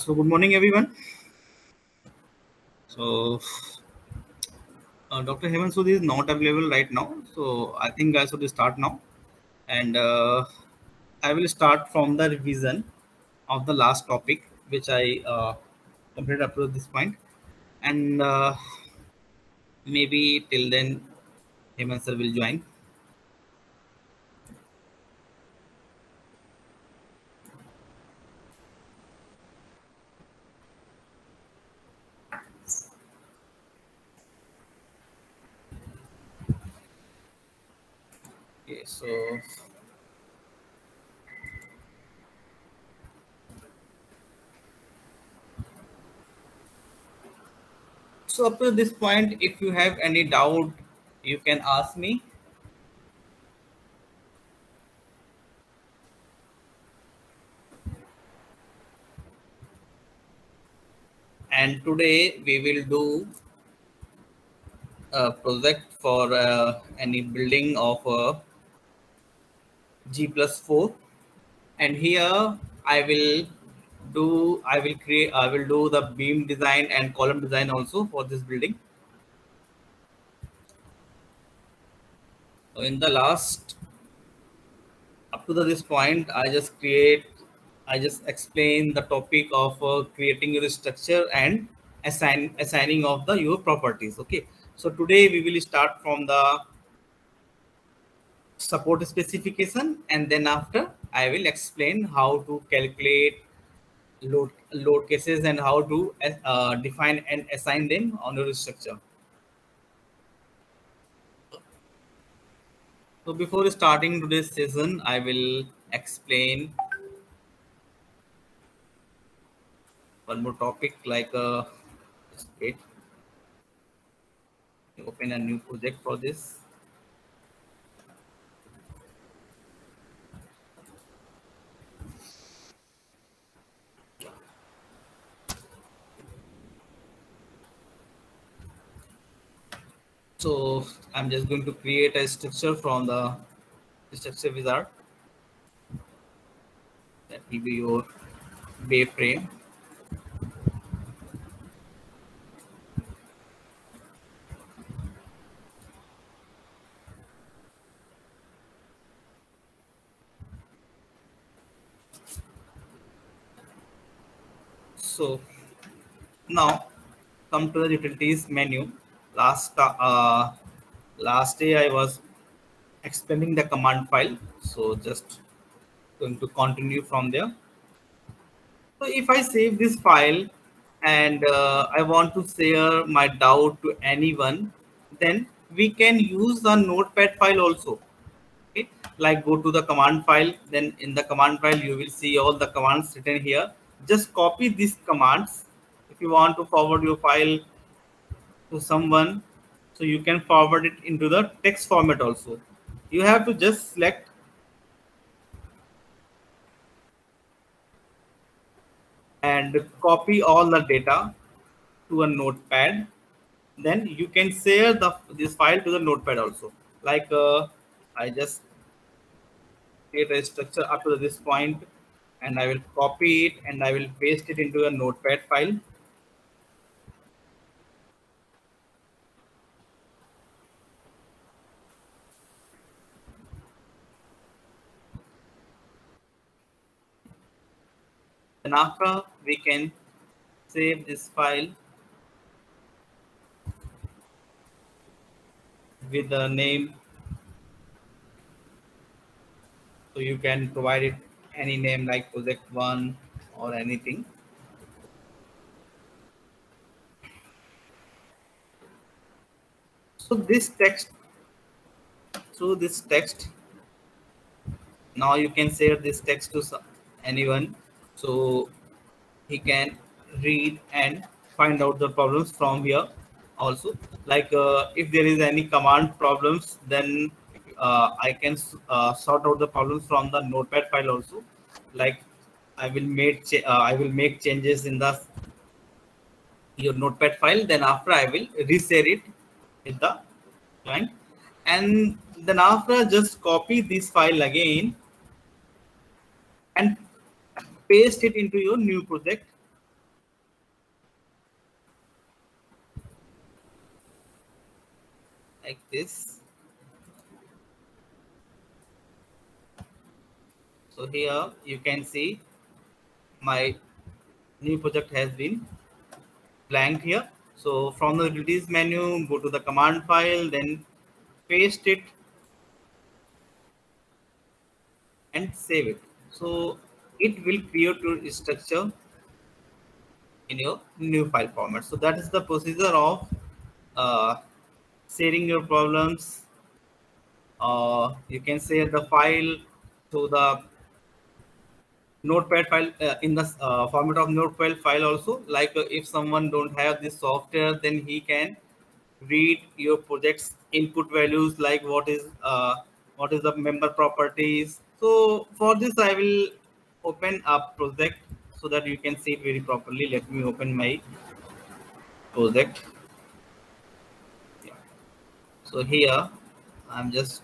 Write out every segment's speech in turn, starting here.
So good morning, everyone. So Dr. Hemant Sood is not available right now, so I think I should start now, and I will start from the revision of the last topic, which I completed up to this point, and maybe till then Hemant sir will join. Okay, so up to this point, if you have any doubt, you can ask me. And today we will do a project for any building of G+4, and here I will do the beam design and column design also for this building. So in the last up to this point, I just explain the topic of creating your structure and assigning of the your properties. Okay, so today we will start from the support specification, and then after I will explain how to calculate load cases and how to define and assign them on your structure. So before starting today's session, I will explain one more topic like just wait, open a new project for this. So I'm just going to create a structure from the structure wizard. That will be your bay frame. So now come to the utilities menu. Last day I was explaining the command file, so just going to continue from there. So if I save this file and I want to share my doubt to anyone, then we can use the notepad file also. Okay, like go to the command file, then in the command file you will see all the commands written here. Just copy these commands. If you want to forward your file to someone, so you can forward it into the text format also. You have to just select and copy all the data to a notepad. Then you can share this file to the notepad also. Like I just create a structure up to this point, and I will copy it and I will paste it into a notepad file. Then after we can save this file with the name. So you can provide it any name like project 1 or anything. So this text, now you can share this text to anyone, so he can read and find out the problems from here also. Like if there is any command problems, then I can sort out the problems from the notepad file also. Like I will make changes in the your notepad file, then after I will reshare it with the client, and then after just copy this file again and paste it into your new project. like this. So here you can see my new project has been blank here. So from the utilities menu, go to the command file, then paste it and save it. So it will create your structure in your new file format. So that is the procedure of uh, sharing your problems. You can save the file to the notepad file in the format of notepad file also. Like if someone don't have this software, then he can read your project's input values, like what is the member properties. So for this I will open a project so that you can see it very properly. Let me open my project. Yeah. So here I'm just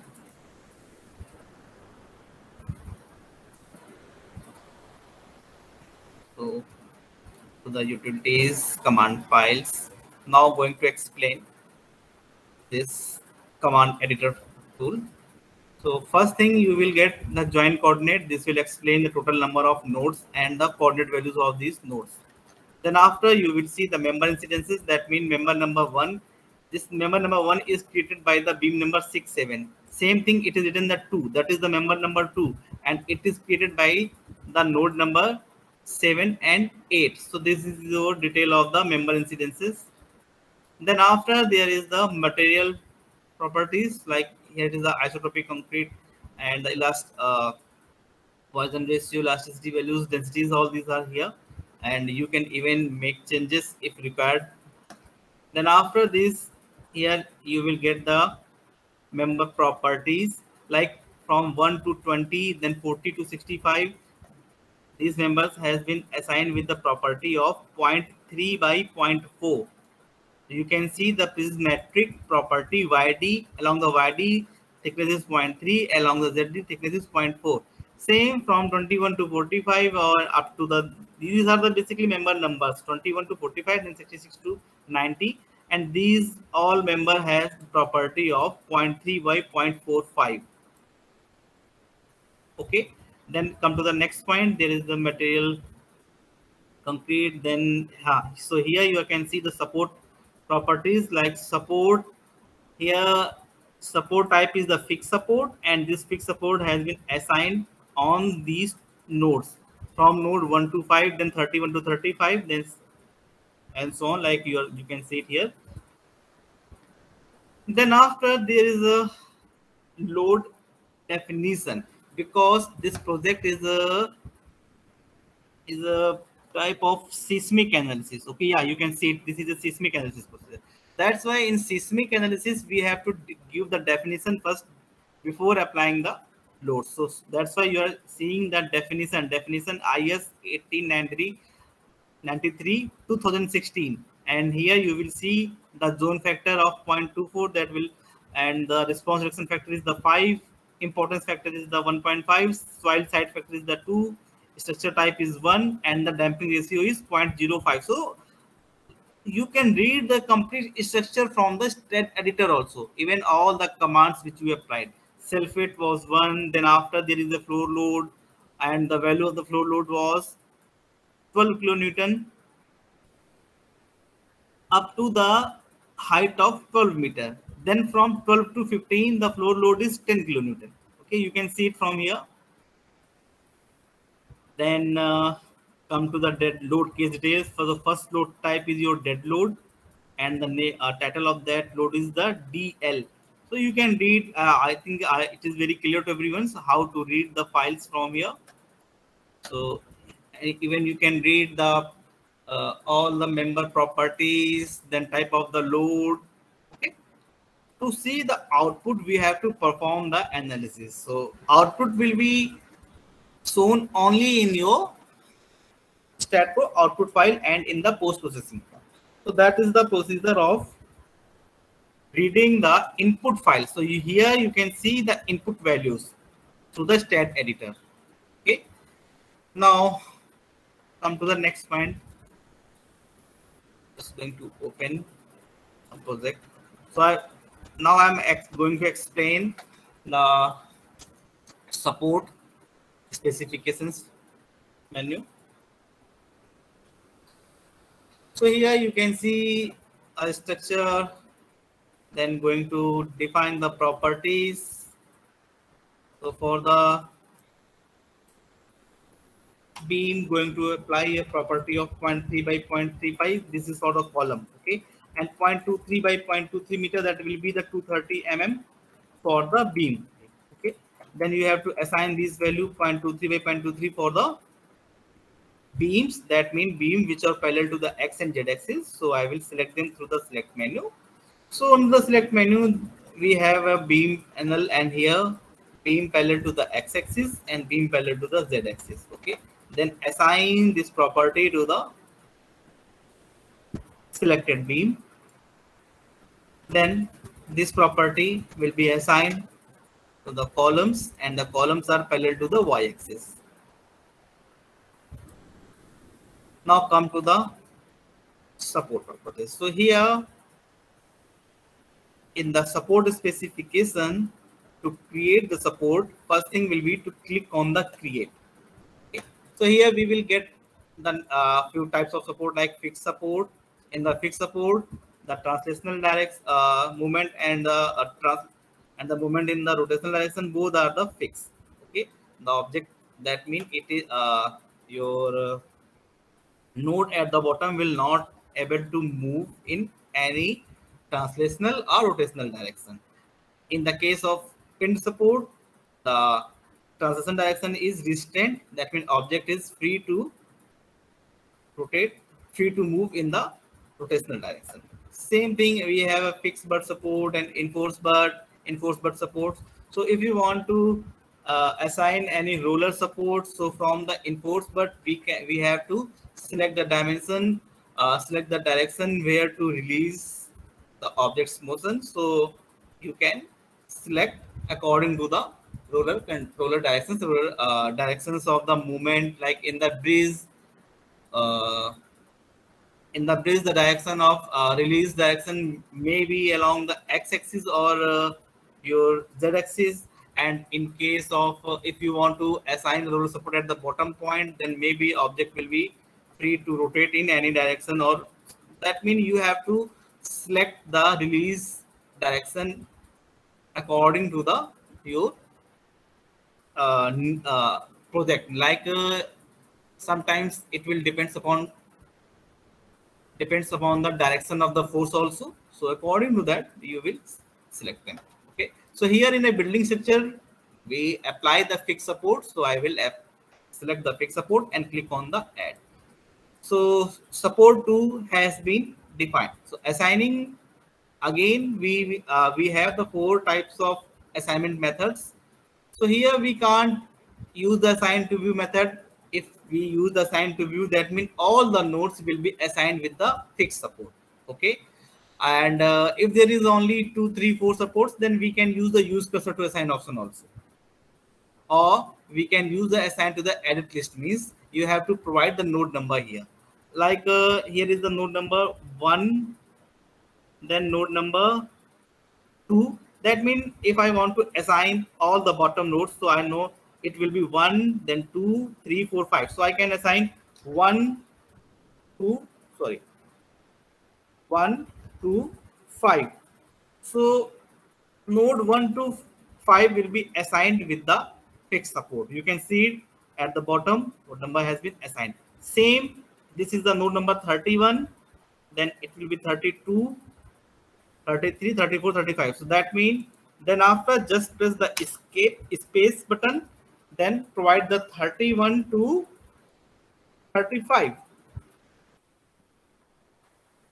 so to the utilities command files. Now going to explain this command editor tool. So first thing, you will get the join coordinate. This will explain the total number of nodes and the coordinate values of these nodes. Then after, you will see the member incidences. That means member number one. This member number one is created by the beam number 6, 7. Same thing, it is written the 2. That is the member number 2. And it is created by the node number 7 and 8. So this is your detail of the member incidences. Then after, there is the material properties, like here it is the isotropic concrete and the Poisson ratio, elasticity values, densities, all these are here, and you can even make changes if required. Then after this, here you will get the member properties, like from 1 to 20, then 40 to 65. These members has been assigned with the property of 0.3 by zero point 0.4. You can see the prismatic property YD. Along the YD thickness is 0.3, along the ZD thickness is 0.4. Same from 21 to 45 or up to the, these are the basically member numbers 21 to 45, then 66 to 90, and these all member has property of 0.3 by 0.45. Okay, then come to the next point. There is the material concrete. Then so here you can see the support properties, like support. Here support type is the fixed support, and this fixed support has been assigned on these nodes from node 1 to 5, then 31 to 35, then and so on, like you can see it here. Then after, there is a load definition, because this project is a type of seismic analysis. Okay, yeah, you can see it. This is a seismic analysis procedure. That's why in seismic analysis we have to give the definition first before applying the load. So that's why you are seeing that definition IS 1893 2016, and here you will see the zone factor of 0.24, that will, and the response reduction factor is the 5, importance factor is the 1.5, soil site factor is the 2, structure type is 1, and the damping ratio is 0.05. So you can read the complete structure from the stat editor also, even all the commands which we applied. Sulfate was 1, then after there is a floor load, and the value of the floor load was 12 kilonewton up to the height of 12 meter. Then from 12 to 15, the floor load is 10 kilonewton. Okay, you can see it from here. Then come to the dead load case details. For the first load type is your dead load, and the title of that load is the DL. So you can read. I think it is very clear to everyone how to read the files from here. So even you can read the all the member properties, then type of the load. Okay. To see the output, we have to perform the analysis. So output will be shown only in your StatPro output file and in the post processing. So that is the procedure of reading the input file. So here you can see the input values through the stat editor. Okay. Now come to the next point. Just going to open a project. So now I'm going to explain the support specifications menu. So here you can see a structure, then going to define the properties. So for the beam, going to apply a property of 0.3 by 0.35. This is for the column, okay, and 0.23 by 0.23 meter, that will be the 230 mm for the beam, okay. Then you have to assign this value 0.23 by 0.23 for the beams, that mean beam which are parallel to the x and z axis. So I will select them through the select menu. So on the select menu, we have a beam angle, and here beam parallel to the x axis and beam parallel to the z axis, okay. Then assign this property to the selected beam. Then this property will be assigned to the columns, and the columns are parallel to the y axis. Now come to the support properties. So here in the support specification, to create the support, first thing will be to click on the create. Okay. So here we will get the few types of support like fixed support. In the fixed support, the translational direct movement and the movement in the rotational direction, both are the fixed. Okay, the object, that means it is your node at the bottom will not able to move in any translational or rotational direction. In the case of pinned support, the translation direction is restrained. That means object is free to rotate, free to move in the rotational direction. Same thing, we have a fixed butt support and enforced butt support. So if you want to assign any roller support, so from the enforced butt, we have to select the dimension, select the direction where to release the object's motion. So you can select according to the roller directions, directions of the movement, like in the breeze. Uh, in the bridge, the direction of release direction may be along the x-axis or your z-axis. And in case of if you want to assign the roller support at the bottom point, then maybe object will be free to rotate in any direction, or that means you have to select the release direction according to the your project. Like sometimes it will depends upon the direction of the force also. So according to that, you will select them. Okay. So here in a building structure, we apply the fixed support. So I will select the fixed support and click on the add. So support 2 has been defined. So assigning, again, we have the 4 types of assignment methods. So here we can't use the assign to view method. If we use the assign to view, that means all the nodes will be assigned with the fixed support. Okay. And if there is only 2, 3, 4 supports, then we can use the use cursor to assign option also. Or we can use the assign to the edit list, means you have to provide the node number here. Like here is the node number 1, then node number 2. That means if I want to assign all the bottom nodes, so I know it will be 1, then 2, 3, 4, 5. So I can assign 1, 2, 5. So node 1 to 5 will be assigned with the fixed support. You can see it at the bottom, node number has been assigned. Same, this is the node number 31, then it will be 32, 33, 34, 35. So that means then after just press the escape space button, then provide the 31 to 35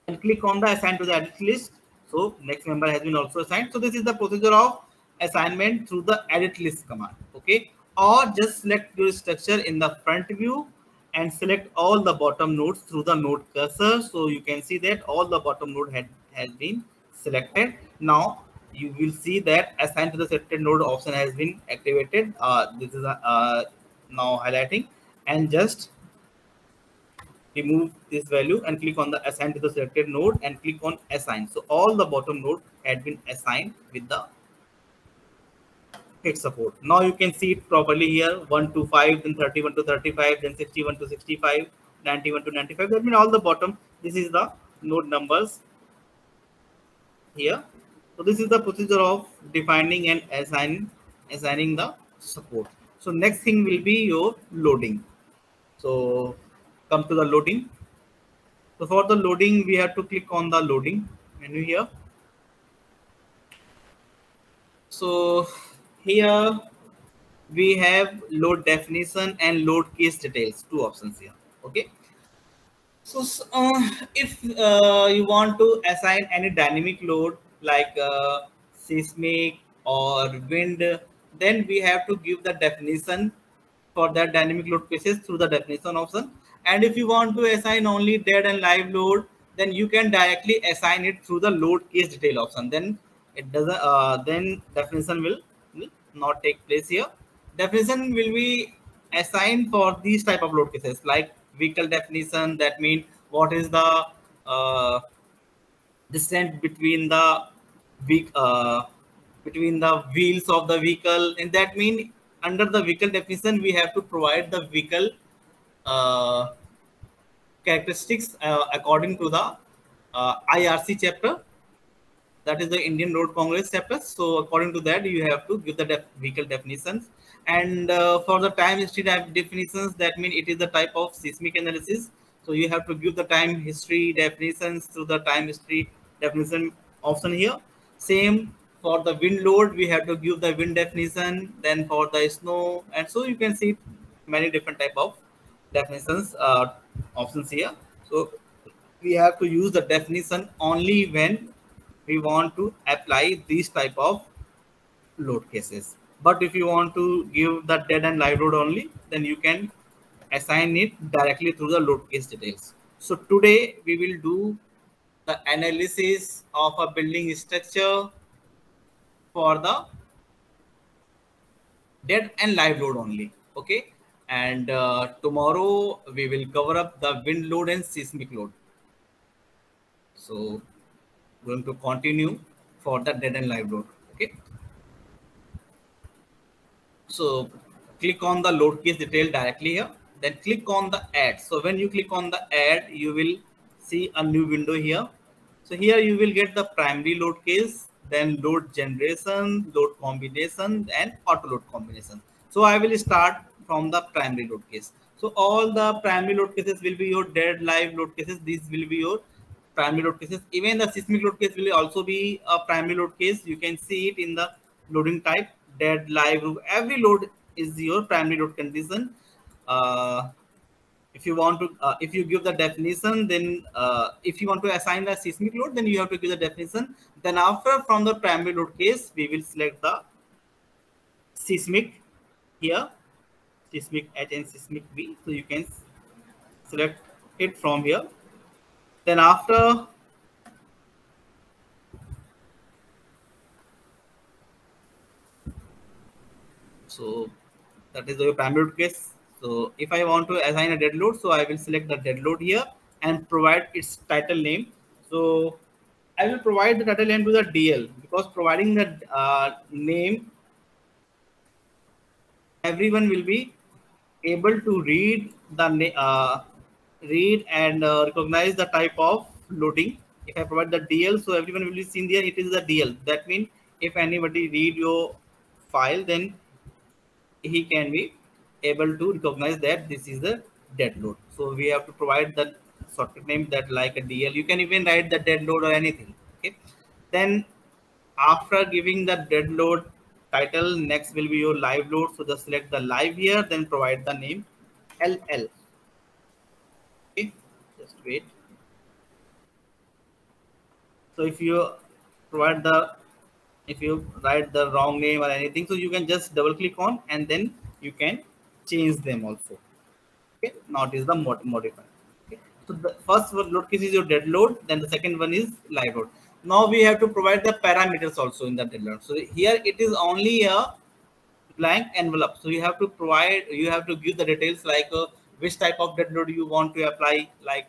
and click on the assign to the edit list. So next member has been also assigned. So this is the procedure of assignment through the edit list command. Okay, or just select your structure in the front view and select all the bottom nodes through the node cursor. So you can see that all the bottom node has been selected. Now you will see that assign to the selected node option has been activated. This is now highlighting, and just remove this value and click on the assign to the selected node and click on assign. So all the bottom node had been assigned with the hit support. Now you can see it properly here, 1 to 5, then 31 to 35, then 61 to 65, 91 to 95. That means all the bottom, this is the node numbers here. So this is the procedure of defining and assigning the support. So next thing will be your loading. So come to the loading. So for the loading, we have to click on the loading menu here. So here we have load definition and load case details, two options here. Okay. So if you want to assign any dynamic load like seismic or wind, then we have to give the definition for that dynamic load cases through the definition option. And if you want to assign only dead and live load, then you can directly assign it through the load case detail option. Then it doesn't. Then definition will not take place here. Definition will be assigned for these type of load cases like vehicle definition. That means what is the distance between the wheels of the vehicle, and that means under the vehicle definition we have to provide the vehicle uh, characteristics according to the IRC chapter, that is the Indian Road Congress chapter. So according to that, you have to give the vehicle definitions. And for the time history definitions, that means it is the type of seismic analysis. So you have to give the time history definitions through the time history definition option here. Same for the wind load, we have to give the wind definition. Then for the snow, and so you can see many different type of definitions options here. So we have to use the definition only when we want to apply these type of load cases. But if you want to give the dead and live load only, then you can assign it directly through the load case details. So today we will do the analysis of a building structure for the dead and live load only. Okay. And tomorrow we will cover up the wind load and seismic load. So going to continue for the dead and live load. Okay. So click on the load case detail directly here, then click on the add. So when you click on the add, you will see a new window here. So here you will get the primary load case, then load generation, load combination, and auto load combination. So I will start from the primary load case. So all the primary load cases will be your dead live load cases. These will be your primary load cases. Even the seismic load case will also be a primary load case. You can see it in the loading type, dead, live. Every load is your primary load condition. If you want to, if you give the definition, then if you want to assign the seismic load, then you have to give the definition. Then after, from the primary load case, we will select the seismic here, seismic H and seismic B. So you can select it from here. Then after, so that is the primary load case. So if I want to assign a dead load, so I will select the dead load here and provide its title name. So I will provide the title name to the DL, because providing the name, everyone will be able to read the read and recognize the type of loading. If I provide the DL, so everyone will be seen there. It is the DL. That means if anybody read your file, then he can be able to recognize that this is the dead load. So we have to provide the socket name that like a DL. You can even write the dead load or anything. Okay. Then after giving the dead load title, next will be your live load. So just select the live here, then provide the name LL. Okay, just wait. So if you provide the, if you write the wrong name or anything, so you can just double click on and then you can change them also. Okay, now it is the modifier. Okay. So the first load case is your dead load, then the second one is live load. Now we have to provide the parameters also in the dead load. So here it is only a blank envelope. So you have to provide, you have to give the details like which type of dead load you want to apply, like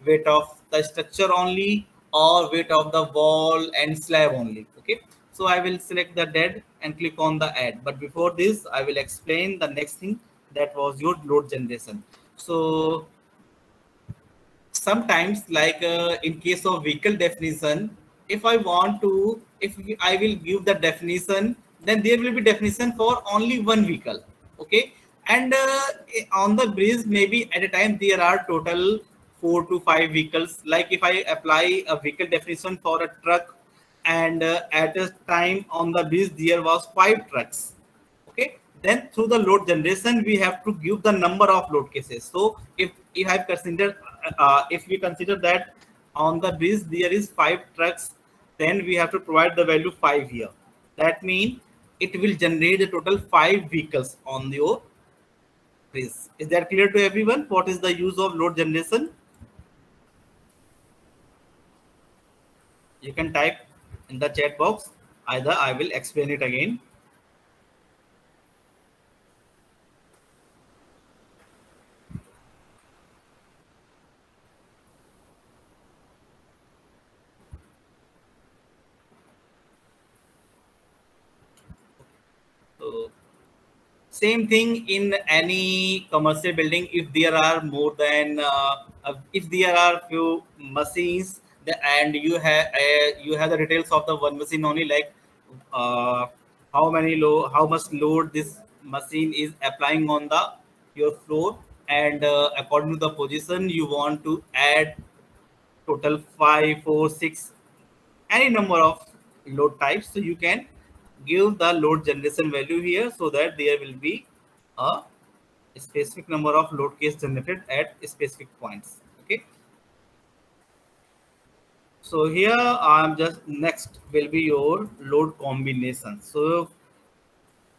weight of the structure only or weight of the wall and slab only. Okay, so I will select the dead and click on the add. But before this, I will explain the next thing, that was your load generation. So sometimes, like in case of vehicle definition, if I want to, if I will give the definition, then there will be definition for only one vehicle. Okay, and on the bridge, maybe at a time there are total 4 to 5 vehicles. Like if I apply a vehicle definition for a truck, and at a time on the bridge there was 5 trucks. Okay, then through the load generation we have to give the number of load cases. So if I consider, if we consider that on the bridge there is 5 trucks, then we have to provide the value 5 here. That means it will generate a total 5 vehicles on your bridge. Is that clear to everyone? What is the use of load generation? You can type in the chat box, either I will explain it again. So same thing in any commercial building. If there are more than if there are few machines, and you have the details of the one machine only, like uh, how much load this machine is applying on the your floor, and according to the position you want to add total 5, 4, 6, any number of load types. So you can give the load generation value here, so that there will be a specific number of load case generated at specific points. Okay, so here I'm just, next will be your load combination. So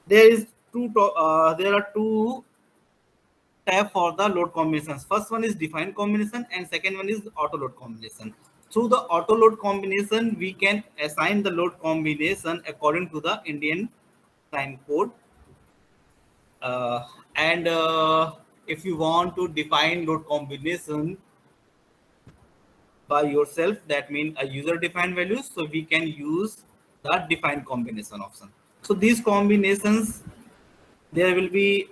there is there are two tab for the load combinations. First one is defined combination and second one is auto load combination. Through the auto load combination, we can assign the load combination according to the Indian time code. And if you want to define load combination by yourself, that means a user defined values, so we can use the defined combination option. So these combinations, there will be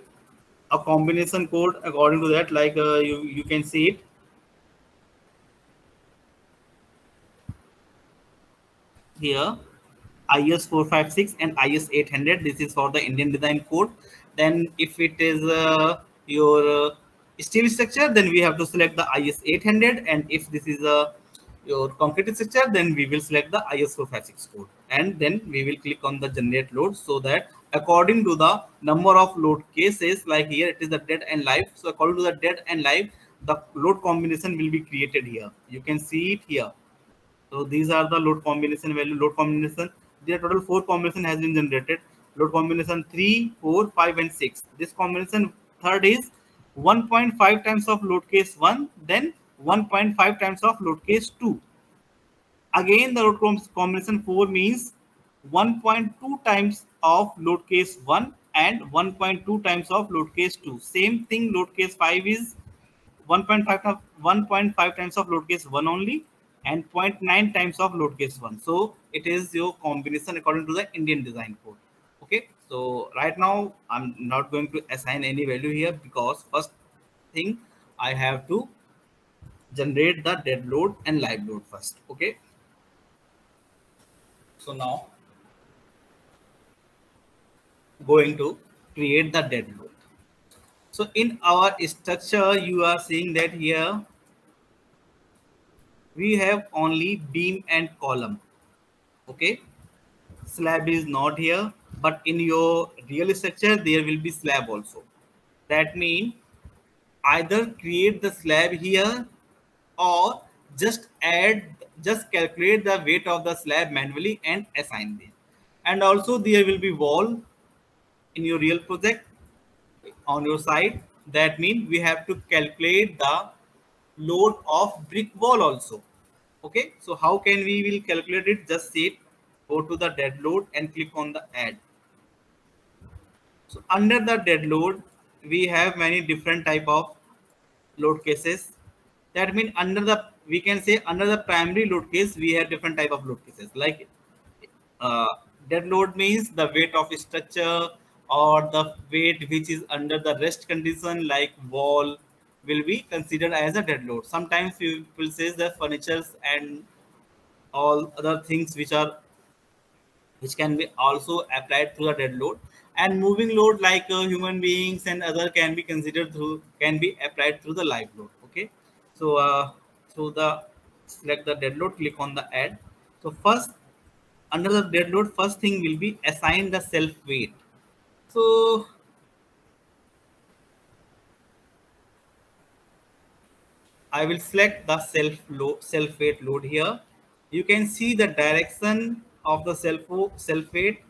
a combination code according to that, like you can see it here, IS 456 and IS 800. This is for the Indian design code. Then if it is your steel structure, then we have to select the IS 800, and if this is your concrete structure, then we will select the IS 456 code, and then we will click on the generate load, so that according to the number of load cases, like here it is the dead and live, so according to the dead and live, the load combination will be created here. You can see it here. So these are the load combination value. Load combination, there total 4 combination has been generated. Load combination 3, 4, 5, and 6. This combination third is 1.5 times of load case 1, then 1.5 times of load case 2. Again, the load combination 4 means 1.2 times of load case 1 and 1.2 times of load case 2. Same thing, load case 5 is 1.5 times of load case 1 only, and 0.9 times of load case 1. So it is your combination according to the Indian design code. Okay, so right now I'm not going to assign any value here, because first thing I have to generate the dead load and live load first. Okay, so now going to create the dead load. So in our structure, you are seeing that here we have only beam and column. Okay, slab is not here, but in your real structure there will be slab also. That means either create the slab here, or just calculate the weight of the slab manually and assign this. And also there will be wall in your real project on your side. That means we have to calculate the load of brick wall also. Okay, so how can we will calculate it? Just see it, go to the dead load and click on the add. So under the dead load, we have many different type of load cases. That means under the, we can say under the primary load case, we have different type of load cases. Like uh, dead load means the weight of structure or the weight which is under the rest condition, like wall, will be considered as a dead load. Sometimes people say the furnitures and all other things which can be also applied through the dead load, and moving load like human beings and other can be considered through, can be applied through the live load. Okay, so so the select the dead load, click on the add. So first, under the dead load, first thing will be assign the self weight. So I will select the self weight load here. You can see the direction of the self weight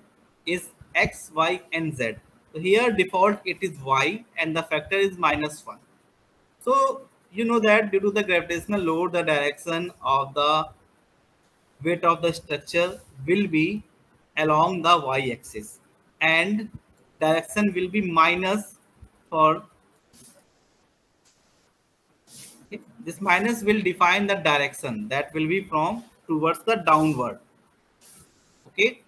is x, y, and z. So here default it is y and the factor is -1. So you know that due to the gravitational load, the direction of the weight of the structure will be along the y-axis, and direction will be minus for, okay, this minus will define the direction that will be from towards the downward. Okay,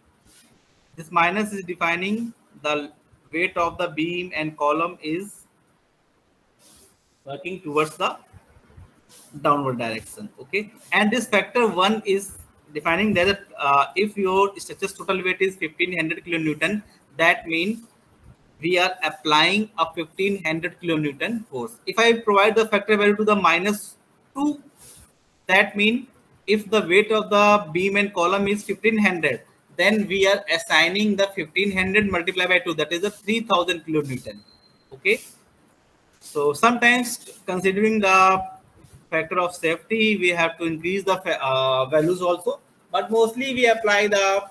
this minus is defining the weight of the beam and column is working towards the downward direction. Okay, and this factor 1 is defining that if your structure's total weight is 1500 kilonewton, that means we are applying a 1500 kilonewton force. If I provide the factor value to the -2, that means if the weight of the beam and column is 1500, then we are assigning the 1500 multiplied by 2, that is a 3000 kilonewton. Okay, so sometimes considering the factor of safety, we have to increase the values also, but mostly we apply the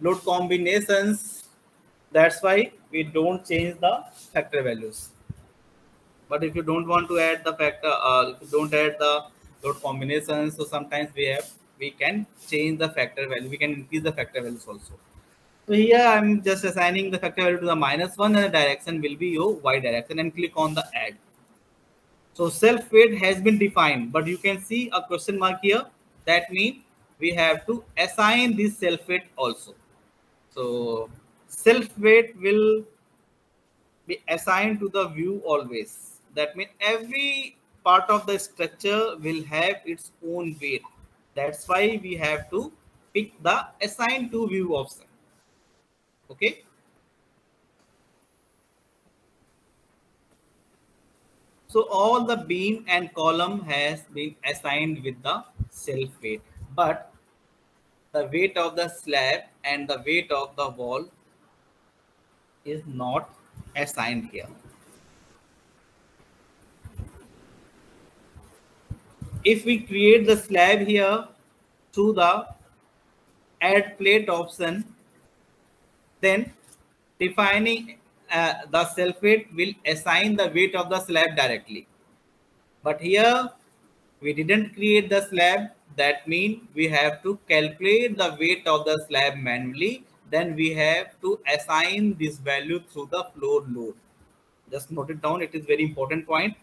load combinations. That's why we don't change the factor values. But if you don't want to add the factor, if you don't add the load combinations, so sometimes we can change the factor value. We can increase the factor values also. So here I'm just assigning the factor value to the -1, and the direction will be your y direction, and click on the add. So self weight has been defined, but you can see a question mark here. That means we have to assign this self weight also. So self weight will be assigned to the view always. That means every part of the structure will have its own weight. That's why we have to pick the assign to view option. Okay. So all the beam and column has been assigned with the self weight, but the weight of the slab and the weight of the wall is not assigned here. If we create the slab here through the add plate option, then defining the self weight will assign the weight of the slab directly. But here we didn't create the slab. That means we have to calculate the weight of the slab manually. Then we have to assign this value through the floor load. Just note it down. It is very important point.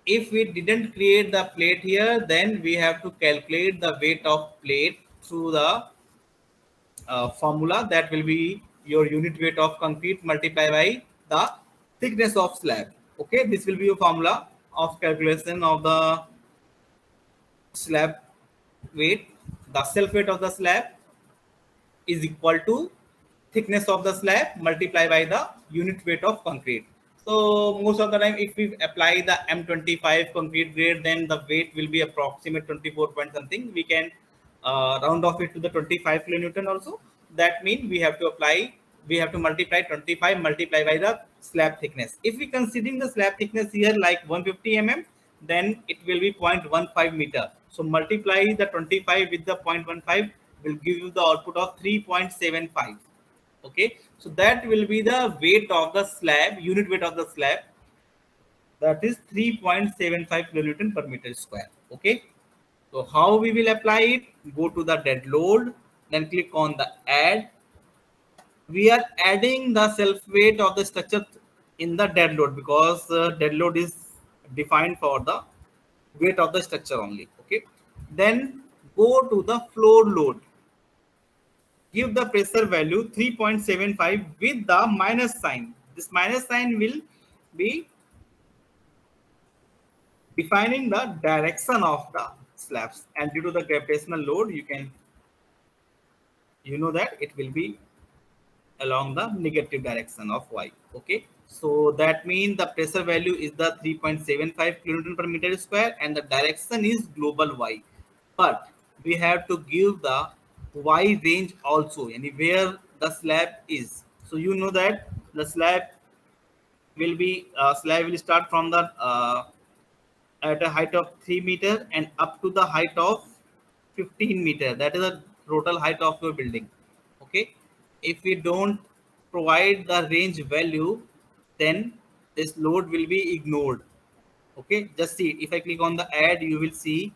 If we didn't create the plate here, then we have to calculate the weight of plate through the formula. That will be your unit weight of concrete multiplied by the thickness of slab. Okay, this will be your formula of calculation of the slab weight. The self weight of the slab is equal to thickness of the slab multiplied by the unit weight of concrete. So most of the time, if we apply the M25 concrete grade, then the weight will be approximate 24 point something. We can round off it to the 25 kilonewton also. That means we have to multiply 25 multiplied by the slab thickness. If we considering the slab thickness here like 150 mm, then it will be 0.15 meter. So multiply the 25 with the 0.15 will give you the output of 3.75. Okay, so that will be the weight of the slab, unit weight of the slab, that is 3.75 kilonewton per meter square. Okay, so how we will apply it? Go to the dead load, then click on the add. We are adding the self weight of the structure in the dead load, because dead load is defined for the weight of the structure only. Okay, then go to the floor load. Give the pressure value 3.75 with the minus sign. This minus sign will be defining the direction of the slabs, and due to the gravitational load, you know that it will be along the negative direction of y. Okay, so that means the pressure value is the 3.75 kilonewton per meter square, and the direction is global y. But we have to give the y range also, and where the slab is. So you know that the slab will start from the at a height of 3 meter and up to the height of 15 meter. That is the total height of your building. Okay, if we don't provide the range value, then this load will be ignored. Okay, just see, if I click on the add, you will see,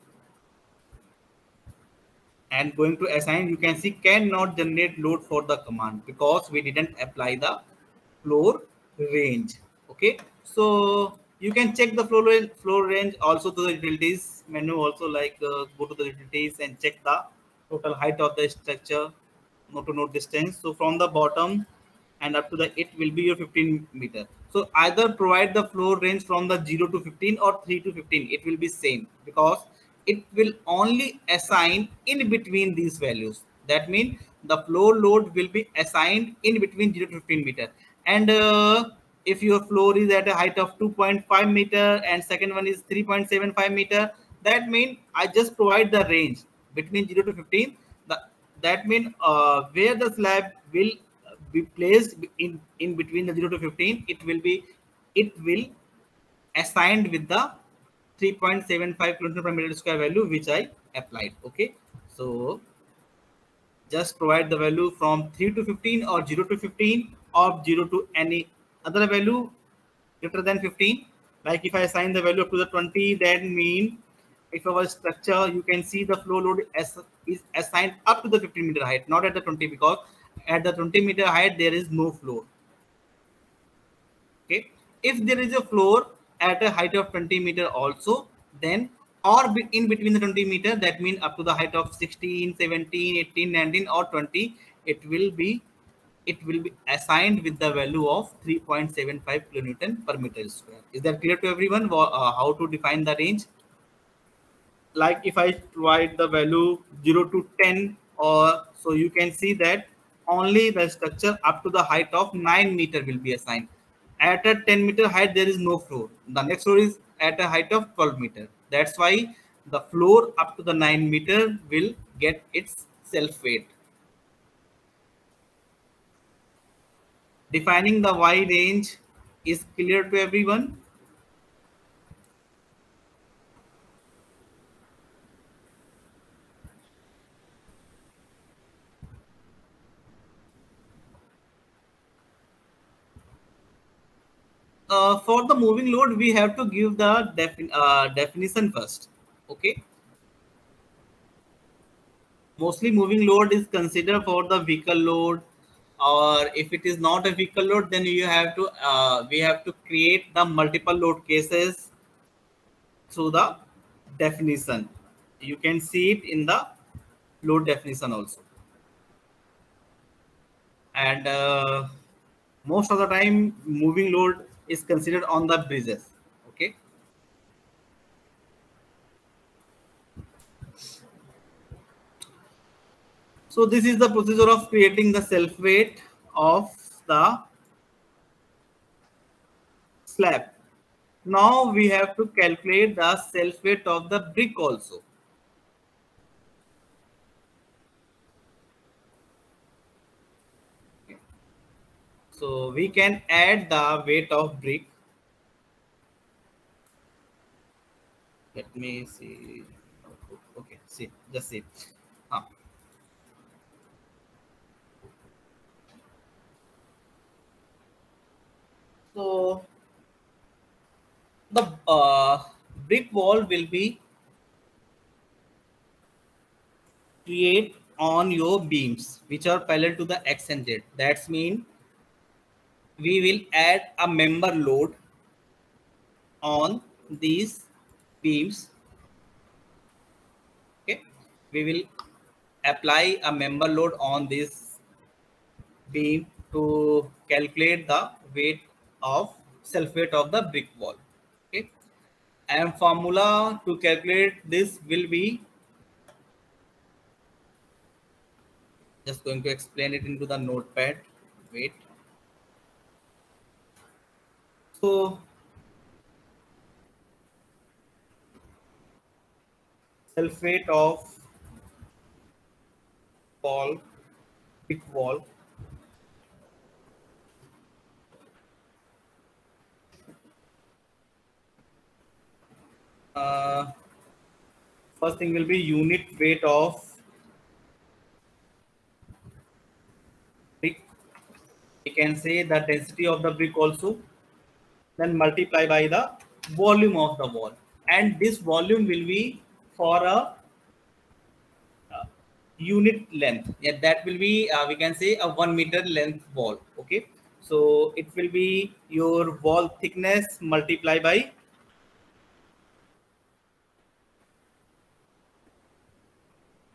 and going to assign, you can see cannot generate load for the command because we didn't apply the floor range. Okay, so you can check the floor range also to the utilities menu also, like go to the utilities and check the total height of the structure, node to node distance. So from the bottom and up to the, it will be your 15 meter. So either provide the floor range from the 0 to 15 or 3 to 15, it will be same, because it will only assign in between these values. That means the floor load will be assigned in between 0 to 15 meter. And if your floor is at a height of 2.5 meter and second one is 3.75 meter, that means I just provide the range between 0 to 15. That means where the slab will be placed in between the 0 to 15, it will assigned with the 3.75 kilonewton per meter square value which I applied. Okay, so just provide the value from 3 to 15 or 0 to 15 or 0 to any other value greater than 15. Like if I assign the value up to the 20, that mean if our structure, you can see the flow load is assigned up to the 15 meter height, not at the 20, because at the 20 meter height there is no floor. Okay, if there is a floor at a height of 20 meter also, then or in between the 20 meter, that means up to the height of 16, 17, 18, 19 or 20, it will be assigned with the value of 3.75 kilonewton per meter square. Is that clear to everyone how to define the range? Like if I provide the value 0 to 10, or so you can see that only the structure up to the height of 9 meter will be assigned. At a 10 meter height, there is no floor. The next floor is at a height of 12 meter. That's why the floor up to the 9 meter will get its self weight. Defining the Y range is clear to everyone. For the moving load, we have to give the definition first. Okay. Mostly moving load is considered for the vehicle load, or if it is not a vehicle load, then we have to create the multiple load cases through the definition. You can see it in the load definition also. And most of the time moving load is considered on the bridges. Okay, so this is the procedure of creating the self weight of the slab. Now we have to calculate the self weight of the brick also. So we can add the weight of brick. Let me see. Okay, see, just see. So the brick wall will be create on your beams which are parallel to the X and Z. That's mean we will add a member load on these beams. Okay, we will apply a member load on this beam to calculate the weight of self weight of the brick wall. Okay, and formula to calculate this will be, just going to explain it into the notepad. Wait. So self weight of wall, brick wall, uh, first thing will be unit weight of brick. We can say the density of the brick also, then multiply by the volume of the wall, and this volume will be for a unit length. Yeah, that will be we can say a 1 meter length wall. Okay, so it will be your wall thickness multiply by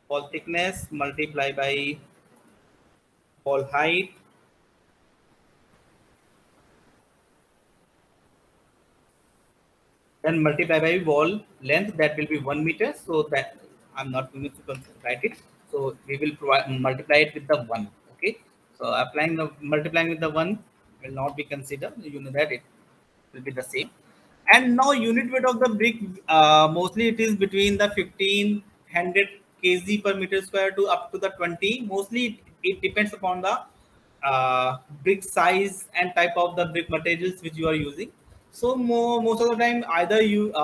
wall thickness multiply by wall height, then multiply by wall length, that will be 1 meter. So that I'm not going to write it. So we will provide multiply it with the 1. Okay. So applying the multiplying with the 1 will not be considered. You know that it will be the same. And now unit weight of the brick, mostly it is between the 1500 kg per meter square to up to the 20. Mostly it depends upon the brick size and type of the brick materials which you are using. So most of the time, either you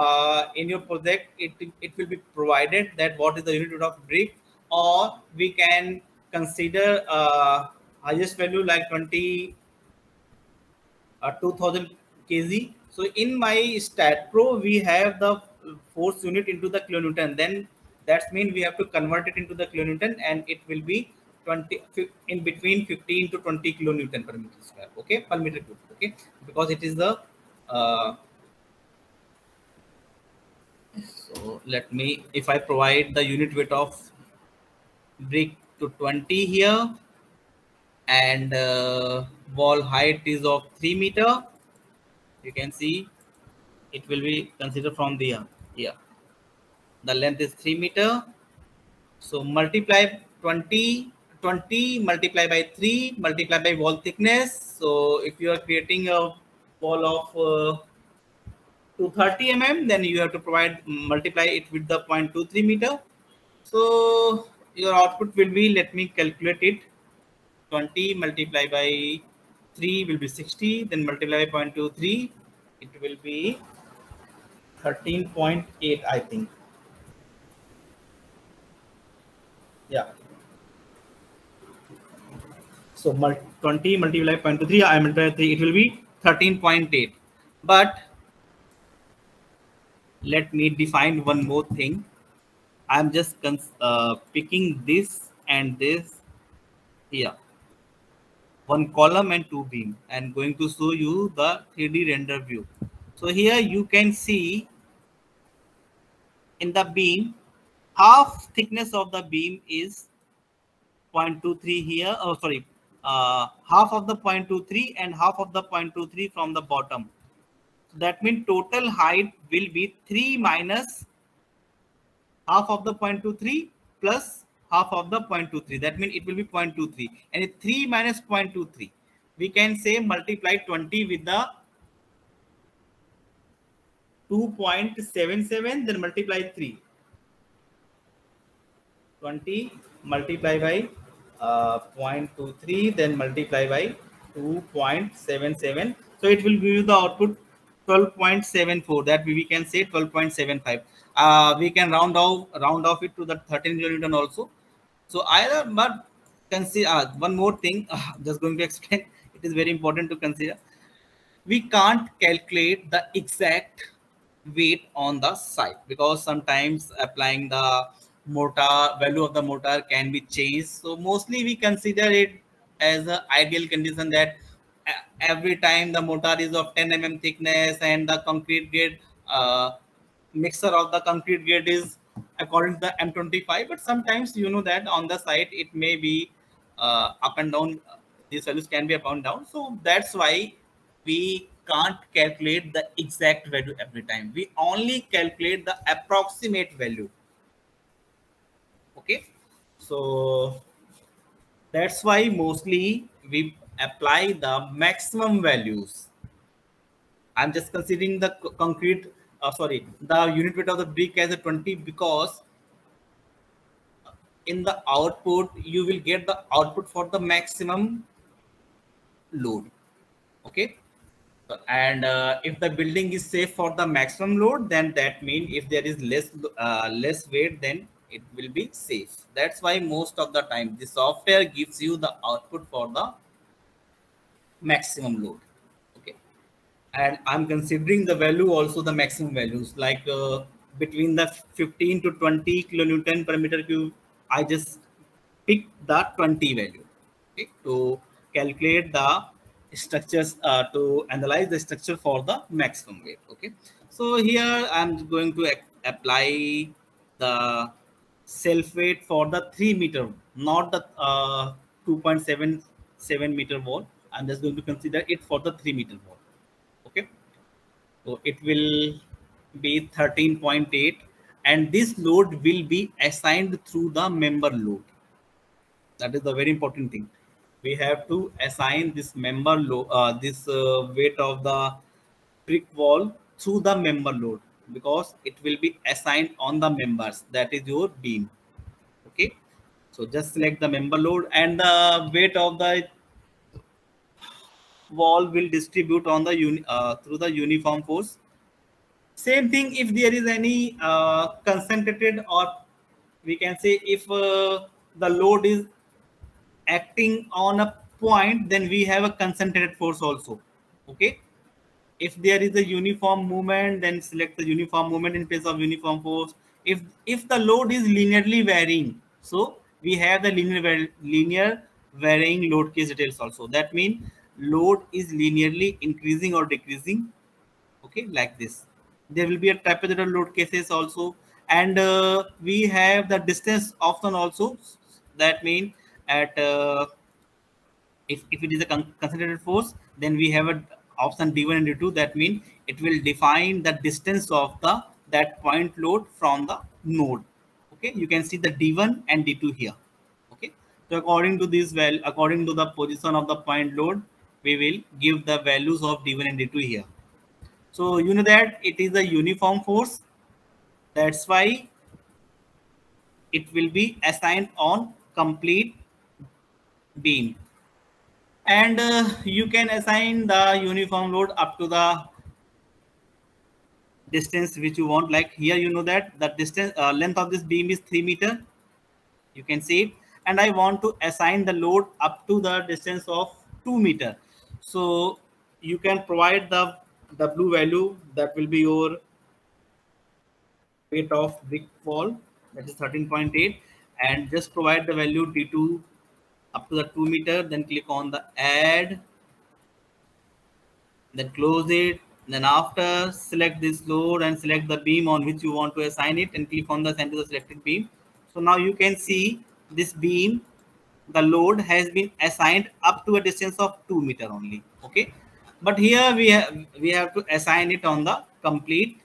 in your project it will be provided that what is the unit weight of brick, or we can consider highest value like 2000 kg. So in my stat pro, we have the force unit into the kilonewton. Then that means we have to convert it into the kilonewton, and it will be 20 in between 15 to 20 kilonewton per meter square. Okay, per meter cube. Okay, because it is the so let me, if I provide the unit weight of brick to 20 here, and wall height is of 3 meter, you can see it will be considered from the here. The length is 3 meter. So multiply 20 multiply by 3 multiply by wall thickness. So if you are creating a wall of 230 mm, then you have to provide multiply it with the 0.23 meter. So your output will be, let me calculate it. 20 multiplied by 3 will be 60, then multiply by 0.23, it will be 13.8, I think. Yeah. So 20 multiplied by 0.23, I multiply 3, it will be 13.8. But let me define one more thing. I'm just picking this and this here. One column and two beam, and going to show you the 3D render view. So here you can see in the beam, half thickness of the beam is 0.23 here. Oh, sorry, half of the 0.23 and half of the 0.23 from the bottom. So that means total height will be 3 minus half of the 0.23 plus half of the 0.23. That means it will be 0.23. And 3 minus 0.23, we can say multiply 20 with the 2.77, then multiply 3. 20 multiply by 0.23, then multiply by 2.77. So it will give you the output 12.74. That we can say 12.75. We can round off it to the 13 kilonewton also. So either, but consider one more thing. Just going to explain. It is very important to consider. We can't calculate the exact weight on the site, because sometimes applying the mortar value of the mortar can be changed. So mostly we consider it as an ideal condition that every time the mortar is of 10 mm thickness and the concrete grade mixer of the concrete grade is according to the M25. But sometimes you know that on the site it may be up and down. These values can be up and down. So that's why we can't calculate the exact value every time. We only calculate the approximate value. Okay, so that's why mostly we apply the maximum values. I'm just considering the concrete, the unit weight of the brick as a 20 because in the output you will get the output for the maximum load. Okay, and if the building is safe for the maximum load, then that means if there is less weight, then it will be safe. That's why most of the time the software gives you the output for the maximum load. Okay, and I'm considering the value also the maximum values like between the 15 to 20 kilonewton per meter cube. I just pick the 20 value, okay, to calculate the structures, to analyze the structure for the maximum weight. Okay, so here I'm going to apply the self weight for the 3 meter, not the 2.77 meter wall. I'm just going to consider it for the 3 meter wall. Okay, so it will be 13.8, and this load will be assigned through the member load. That is the very important thing. We have to assign this member load, this weight of the brick wall through the member load, because it will be assigned on the members, that is your beam. Okay, so just select the member load, and the weight of the wall will distribute on the through the uniform force. Same thing if there is any concentrated, or we can say if the load is acting on a point, then we have a concentrated force also. Okay, if there is a uniform movement, then select the uniform movement in place of uniform force. If the load is linearly varying, so we have the linear varying load case details also. That means load is linearly increasing or decreasing. Okay, like this. There will be a trapezoidal load cases also, and we have the distance option also. That means at if it is a concentrated force, then we have a option d1 and d2. That means it will define the distance of the that point load from the node. Okay, you can see the d1 and d2 here. Okay, so according to this value, according to the position of the point load, we will give the values of d1 and d2 here. So you know that it is a uniform force. That's why it will be assigned on complete beam. And you can assign the uniform load up to the distance which you want. Like here, you know that the distance length of this beam is 3 meter. You can see it. And I want to assign the load up to the distance of 2 meter. So you can provide the W value, that will be your weight of brick wall, that is 13.8, and just provide the value D2 up to the 2 meter. Then click on the add, then close it. Then after, select this load and select the beam on which you want to assign it, and click on the center of the selected beam. So now you can see this beam, the load has been assigned up to a distance of 2 meter only. Okay, but here we have to assign it on the complete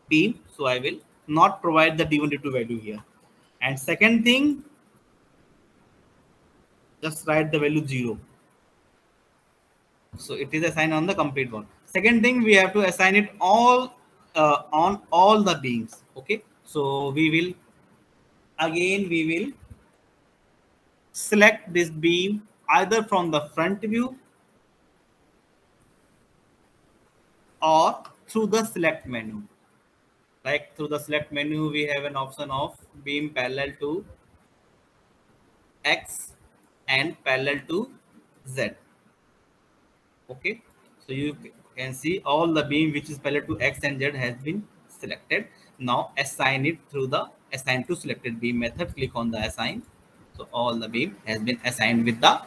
beam. So I will not provide the d1 d2 value here. And second thing, just write the value 0. So it is assigned on the complete one. Second thing, we have to assign it all on all the beams. Okay, so we will select this beam either from the front view or through the select menu. Like through the select menu, we have an option of beam parallel to X and parallel to Z. Okay, so you can see all the beam which is parallel to X and Z has been selected. Now assign it through the assign to selected beam method. Click on the assign. So all the beam has been assigned with the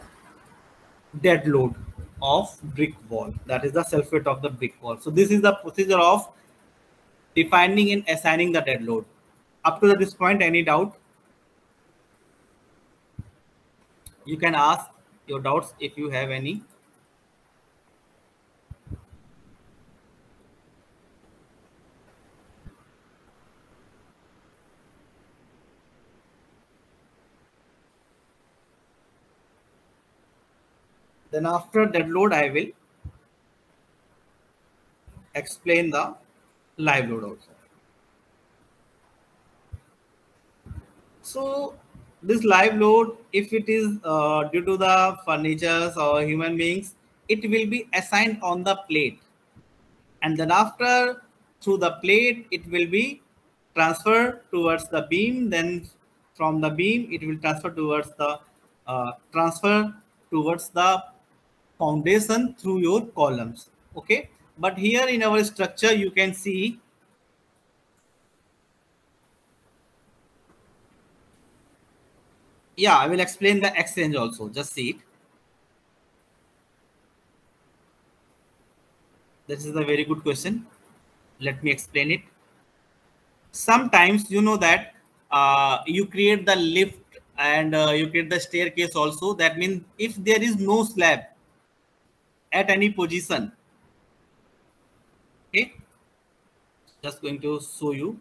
dead load. of brick wall. That is the self weight of the brick wall. So this is the procedure of defining and assigning the dead load. Up to this point, any doubt? You can ask your doubts if you have any. Then after dead load, I will explain the live load also. So this live load, if it is due to the furnitures or human beings, it will be assigned on the plate. And then after through the plate, it will be transferred towards the beam. Then from the beam, it will transfer towards the foundation through your columns. Okay. But here in our structure, you can see I will explain the exchange also. Just see it. This is a very good question. Let me explain it. Sometimes you know that you create the lift and you create the staircase also. That means if there is no slab at any position, okay, just going to show you.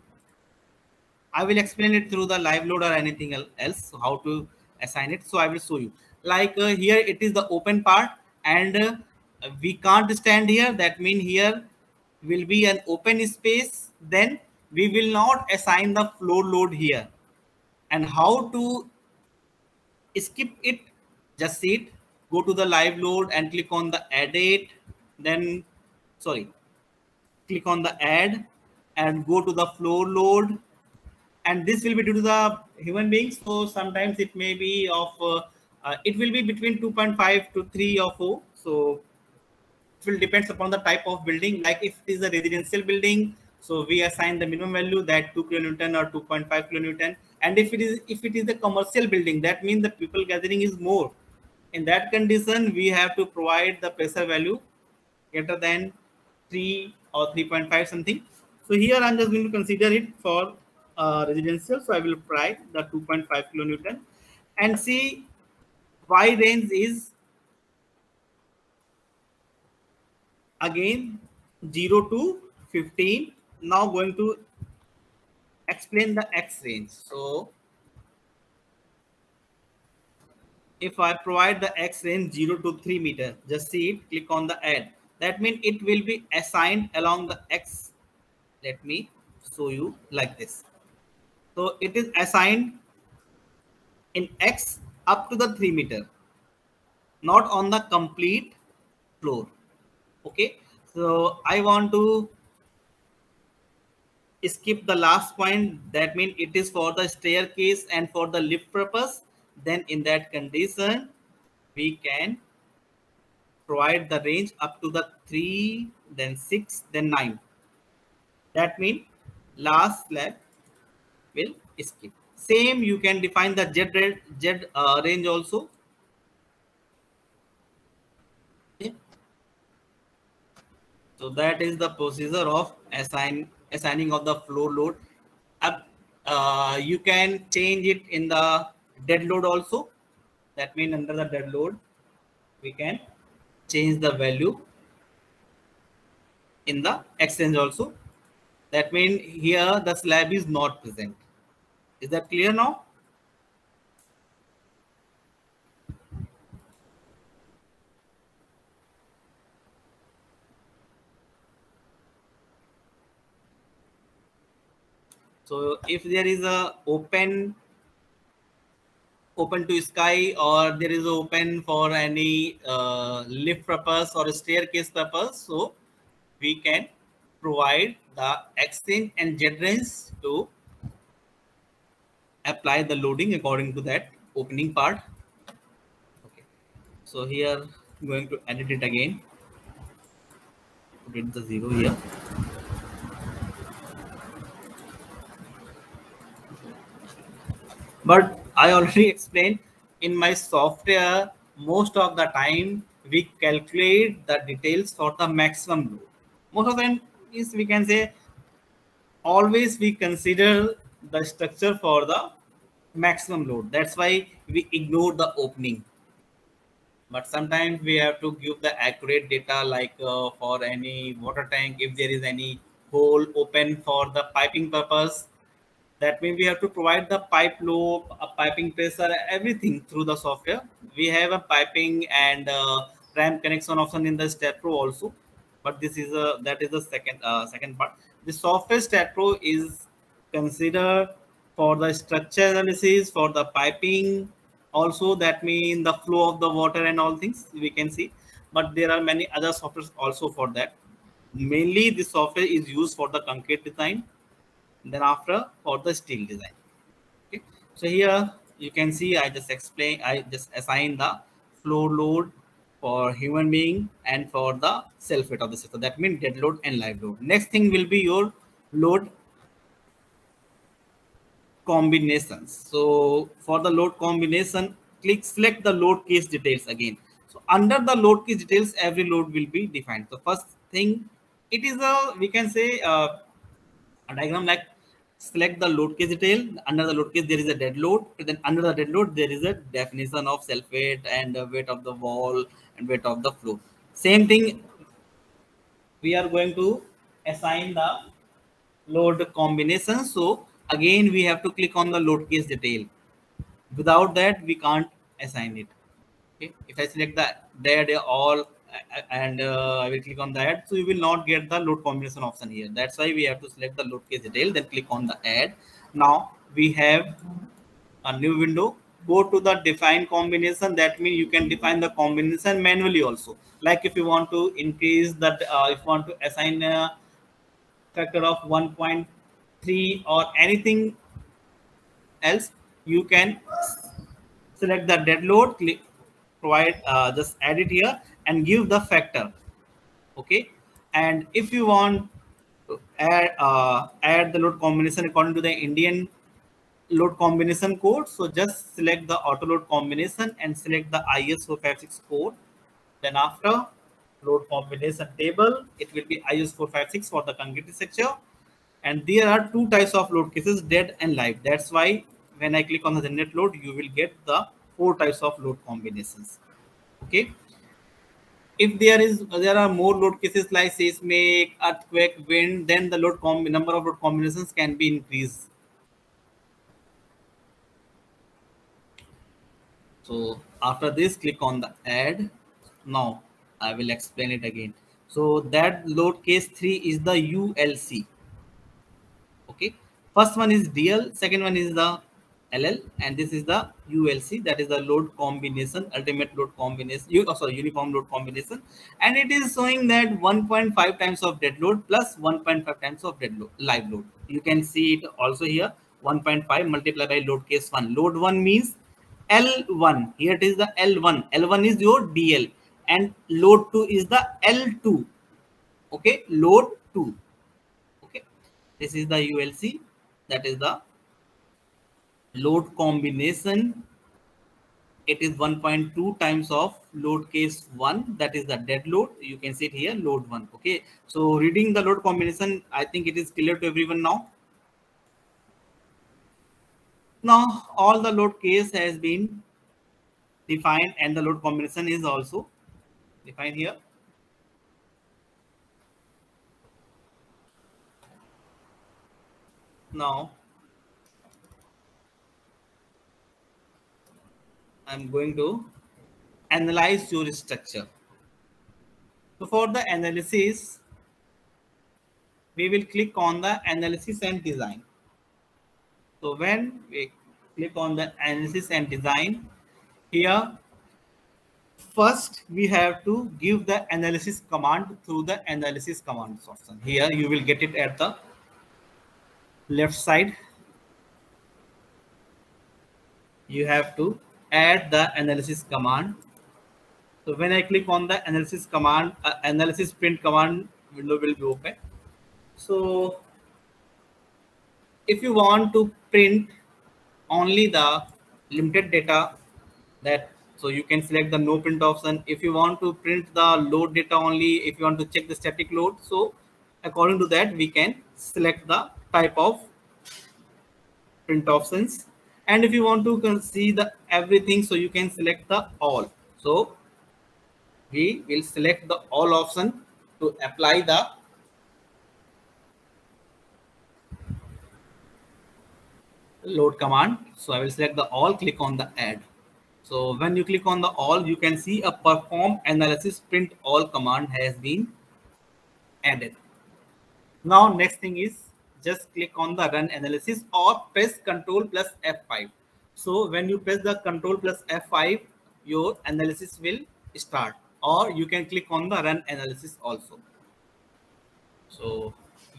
I will explain it through the live load or anything else, so how to assign it. So I will show you. Like here, it is the open part, and we can't stand here. That means here will be an open space. Then we will not assign the floor load here. And how to skip it? Just see it. Go to the live load and click on the edit. Then, click on the add and go to the floor load. And this will be due to the human beings. So sometimes it may be of it will be between 2.5 to 3 or 4. So it will depends upon the type of building. Like if it is a residential building, so we assign the minimum value that 2 kilonewton or 2.5 kilonewton. And if it is a commercial building, that means the people gathering is more. In that condition, we have to provide the pressure value greater than 3 or 3.5 something. So here I'm just going to consider it for residential. So I will apply the 2.5 kilonewton and see Y range is again 0 to 15. Now going to explain the X range. So if I provide the X range 0 to 3 meter, just see it, click on the add. That means it will be assigned along the X. Let me show you like this. So it is assigned in X up to the 3 meter, not on the complete floor. Okay. So I want to skip the last point. That means it is for the staircase and for the lift purpose. Then in that condition, we can provide the range up to the 3, then 6, then 9. That means last slab will skip. Same, you can define the Z range also. Okay. So that is the procedure of assigning of the floor load. You can change it in the dead load also. That means under the dead load, we can change the value in the exchange also. That means here the slab is not present. Is that clear now? So if there is a open to sky, or there is open for any lift purpose or a staircase purpose, so we can provide the exchange and Z range to apply the loading according to that opening part. Okay. So here I'm going to edit it again. Put it the 0 here. But I already explained in my software, most of the time we calculate the details for the maximum load. Most of the time is, we can say, always we consider the structure for the maximum load. That's why we ignore the opening. But sometimes we have to give the accurate data, like for any water tank, if there is any hole open for the piping purpose, that means we have to provide the pipe load, a piping pressure, everything through the software. We have a piping and ramp connection option in the StatPro also, but this is a, that is the second part. The software StatPro is considered for the structure analysis, for the piping also, that means the flow of the water and all things we can see. But there are many other softwares also for that. Mainly this software is used for the concrete design, then after for the steel design. Okay, so here you can see I just assign the flow load for human being and for the self weight of the system. That means dead load and live load. Next thing will be your load combinations. So for the load combination, select the load case details again. So under the load case details, every load will be defined. So first thing, it is a, we can say, a diagram like select the load case detail. Under the load case there is a dead load, then under the dead load there is a definition of self weight and weight of the wall and weight of the flow. Same thing, we are going to assign the load combination. So again we have to click on the load case detail. Without that we can't assign it. Okay, if I select the dead all and I will click on that, so you will not get the load combination option here. That's why we have to select the load case detail, then click on the add. Now we have a new window. Go to the define combination. That means you can define the combination manually also. Like if you want to increase that, if you want to assign a factor of 1.3 or anything else, you can select the dead load, click provide, just add it here and give the factor. Okay, and if you want to add the load combination according to the Indian load combination code, so just select the auto load combination and select the IS 456 code. Then after load combination table, it will be IS 456 for the concrete structure. And there are two types of load cases, dead and live. That's why when I click on the generate load, you will get the 4 types of load combinations. Okay, if there are more load cases like seismic, earthquake, wind, then the number of load combinations can be increased. So after this, click on the add. Now I will explain it again. So that load case 3 is the ULC. Okay, first one is DL, second one is the LL, and this is the ULC, that is the load combination, ultimate load combination, uniform load combination, and it is showing that 1.5 times of dead load plus 1.5 times of dead load, live load. You can see it also here, 1.5 multiplied by load case 1. Load 1 means L1. Here it is the L1. L1 is your DL, and load 2 is the L2. Okay, load 2. Okay, this is the ULC, that is the load combination. It is 1.2 times of load case 1, that is the dead load. You can see it here, load 1. Okay, so reading the load combination, I think it is clear to everyone now. Now all the load case has been defined and the load combination is also defined here. Now I'm going to analyze your structure. So for the analysis, we will click on the analysis and design. So when we click on the analysis and design, here first we have to give the analysis command through the analysis commands option. Here you will get it at the left side. You have to add the analysis command. So when I click on the analysis command, analysis print command window will be open. So if you want to print only the limited data, that So you can select the no print option. If you want to print the load data only, if you want to check the static load, so according to that we can select the type of print options. And if you want to see the everything, so you can select the all. So we will select the all option to apply the load command. So I will select the all, click on the add. So when you click on the all, you can see a perform analysis print all command has been added. Now next thing is just click on the run analysis or press Ctrl plus F5. So when you press the Ctrl plus F5, your analysis will start, or you can click on the run analysis also. So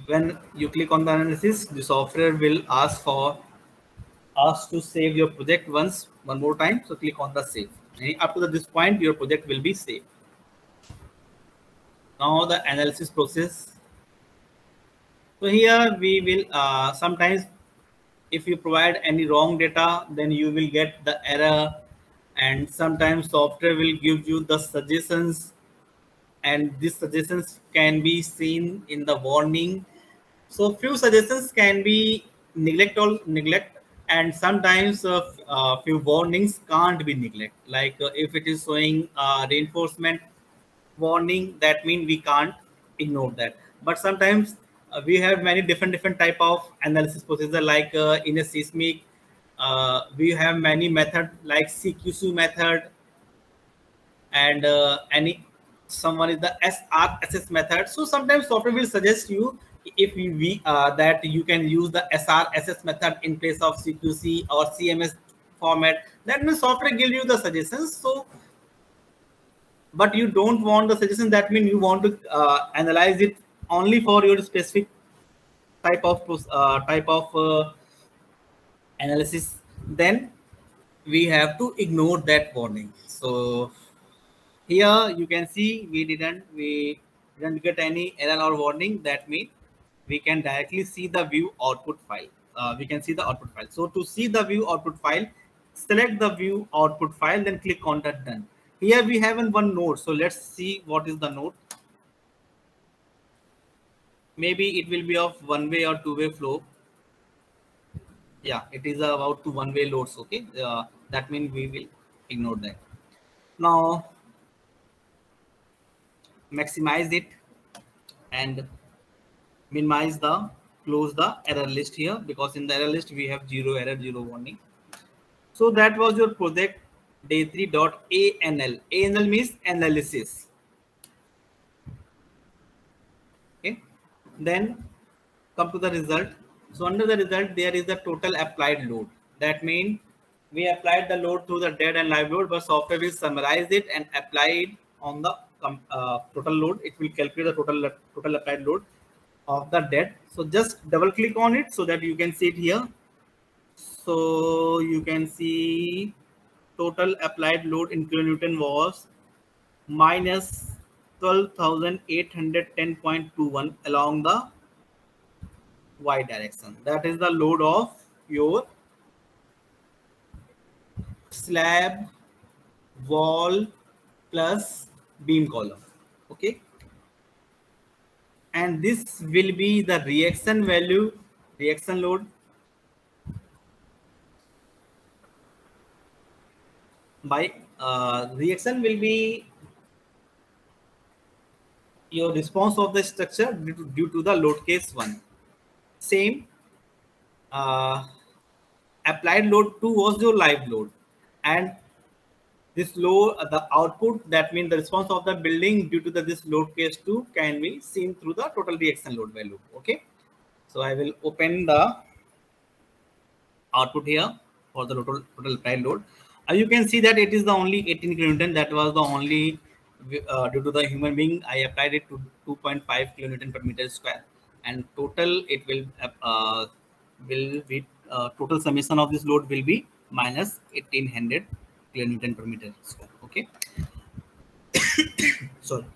when you click on the analysis, the software will ask to save your project one more time. So click on the save. And up to this point, your project will be saved. Now the analysis process. So here we will sometimes if you provide any wrong data, then you will get the error, and sometimes software will give you the suggestions, and these suggestions can be seen in the warning. So few suggestions can be neglect, and sometimes few warnings can't be neglect. Like if it is showing reinforcement warning, that means we can't ignore that. But sometimes we have many different type of analysis procedure. Like in a seismic, we have many method like CQC method, and someone is the SRSS method. So sometimes software will suggest you if that you can use the SRSS method in place of CQC or CMS format. That means software gives you the suggestions. So but you don't want the suggestion, that means you want to analyze it only for your specific type of analysis, then we have to ignore that warning. So here you can see we didn't get any error or warning. That means we can directly see the view output file. We can see the output file. So to see the view output file, select the view output file, then click on the done. Here we have one node. So let's see what is the node. Maybe it will be of one-way or two-way flow. Yeah, it is about to one-way loads. Okay, that means we will ignore that. Now maximize it and minimize the close the error list here, because in the error list we have zero error, zero warning. So that was your project day3.anl. ANL means analysis. Okay, then come to the result. So under the result, there is the total applied load. That means we applied the load through the dead and live load, but software will summarize it and apply it on the total load. It will calculate the total applied load of the dead. So just double click on it so that you can see it here. So you can see total applied load in kilonewton was minus 12,810.21 along the y direction. That is the load of your slab, wall plus beam column. Okay, and this will be the reaction value, reaction load by reaction will be your response of the structure due to the load case 1. Same applied load 2 was your live load, and this load, the output, that means the response of the building due to this load case 2 can be seen through the total reaction load value. Okay, so I will open the output here for the total applied load. You can see that it is the only 18 kilonewton. That was the only due to the human being. I applied it to 2.5 kilonewton per meter square, and total it will be total summation of this load will be minus 1800 kilonewton per meter square. Okay, sorry.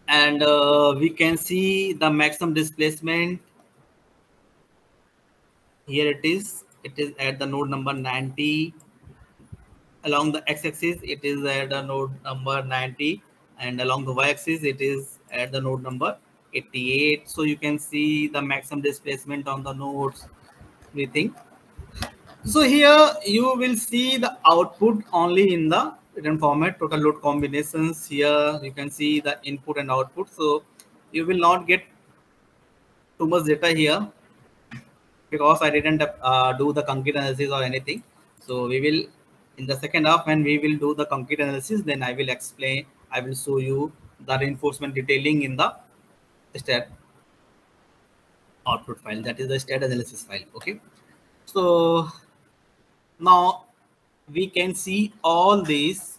And we can see the maximum displacement. Here it is at the node number 90. Along the x-axis, it is at the node number 90, and along the y-axis, it is at the node number 88. So you can see the maximum displacement on the nodes, everything. So here you will see the output only in the written format, total load combinations. Here you can see the input and output. So you will not get too much data here because I didn't do the concrete analysis or anything. So we will, in the second half, when we will do the concrete analysis, then I will explain, I will show you the reinforcement detailing in the stat output file, that is the stat analysis file. Okay. So now we can see all these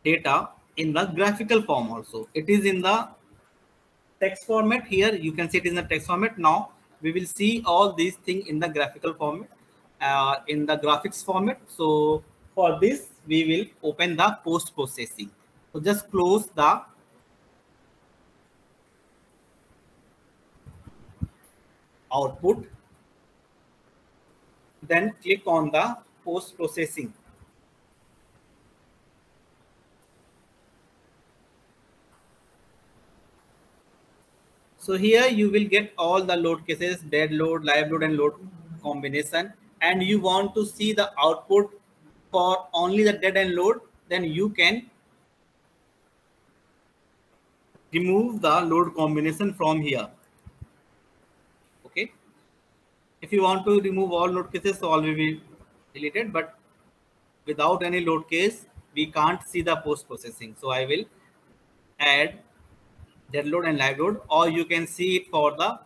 data in the graphical form also. It is in the text format. Here you can see it in the text format. Now we will see all these things in the graphical format, in the graphics format. So for this we will open the post processing. So just close the output, then click on the post processing. So here you will get all the load cases, dead load, live load, and load combination. And you want to see the output for only the dead and load, then you can remove the load combination from here. Okay. If you want to remove all load cases, so all will be deleted. But without any load case, we can't see the post processing. So I will add dead load and live load, or you can see it for the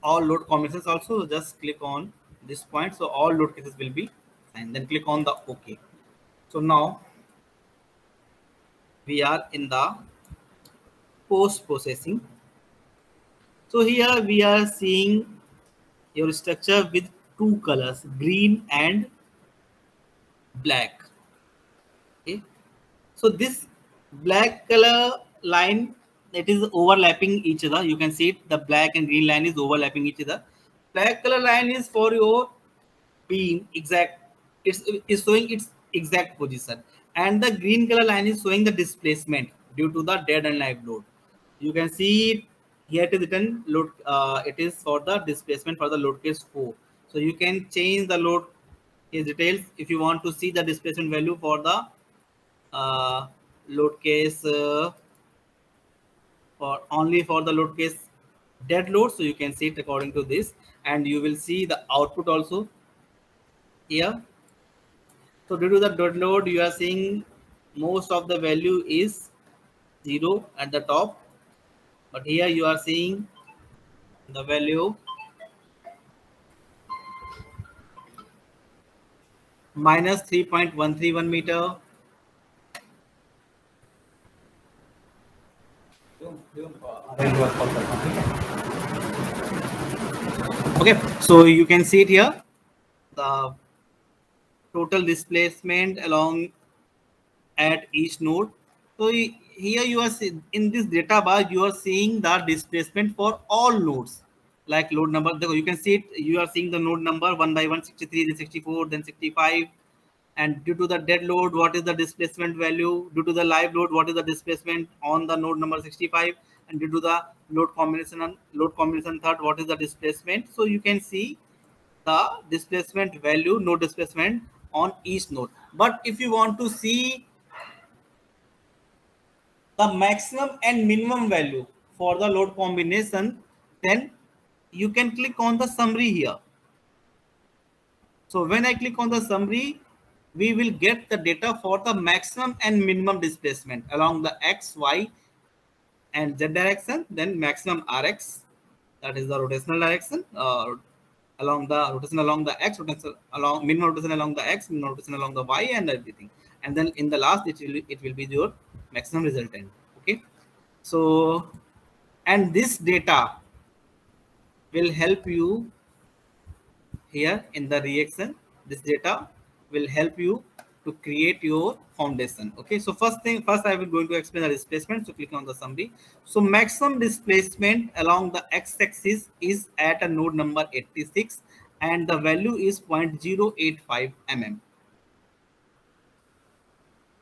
all load combinations also. Just click on this point, so all load cases will be, and then click on the OK. So now we are in the post processing. So here we are seeing your structure with two colors, green and black. Okay, so this black color line, it is overlapping each other. You can see it, the black and green line is overlapping each other. Black color line is for your beam exact, it's showing its exact position, and the green color line is showing the displacement due to the dead and live load. You can see it here, it is written load, it is for the displacement for the load case 4. So you can change the load case details if you want to see the displacement value for the load case for only for the load case dead load. So you can see it according to this, and you will see the output also here. So due to the dead load, you are seeing most of the value is 0 at the top, but here you are seeing the value minus 3.131 meter. Okay, so you can see it here, the total displacement along at each node. So here you are in this data bar, you are seeing the displacement for all nodes, like load number. You can see it, you are seeing the node number 1 by 1, 63, then 64, then 65. And due to the dead load, what is the displacement value? Due to the live load, what is the displacement on the node number 65? And due to the load combination and load combination third, what is the displacement? So you can see the displacement value, node displacement on each node. But if you want to see the maximum and minimum value for the load combination, then you can click on the summary here. So when I click on the summary, we will get the data for the maximum and minimum displacement along the X, Y, and Z direction, then maximum Rx, that is the rotational direction, along the rotation along the X, rotation along minimum rotation along the X, minimum rotation along the Y, and everything. And then in the last, it will be your maximum resultant. Okay, so and this data will help you here in the reaction. This data will help you to create your foundation. Okay, so first I will going to explain the displacement. So click on the summary. So maximum displacement along the x-axis is at a node number 86, and the value is 0.085 mm.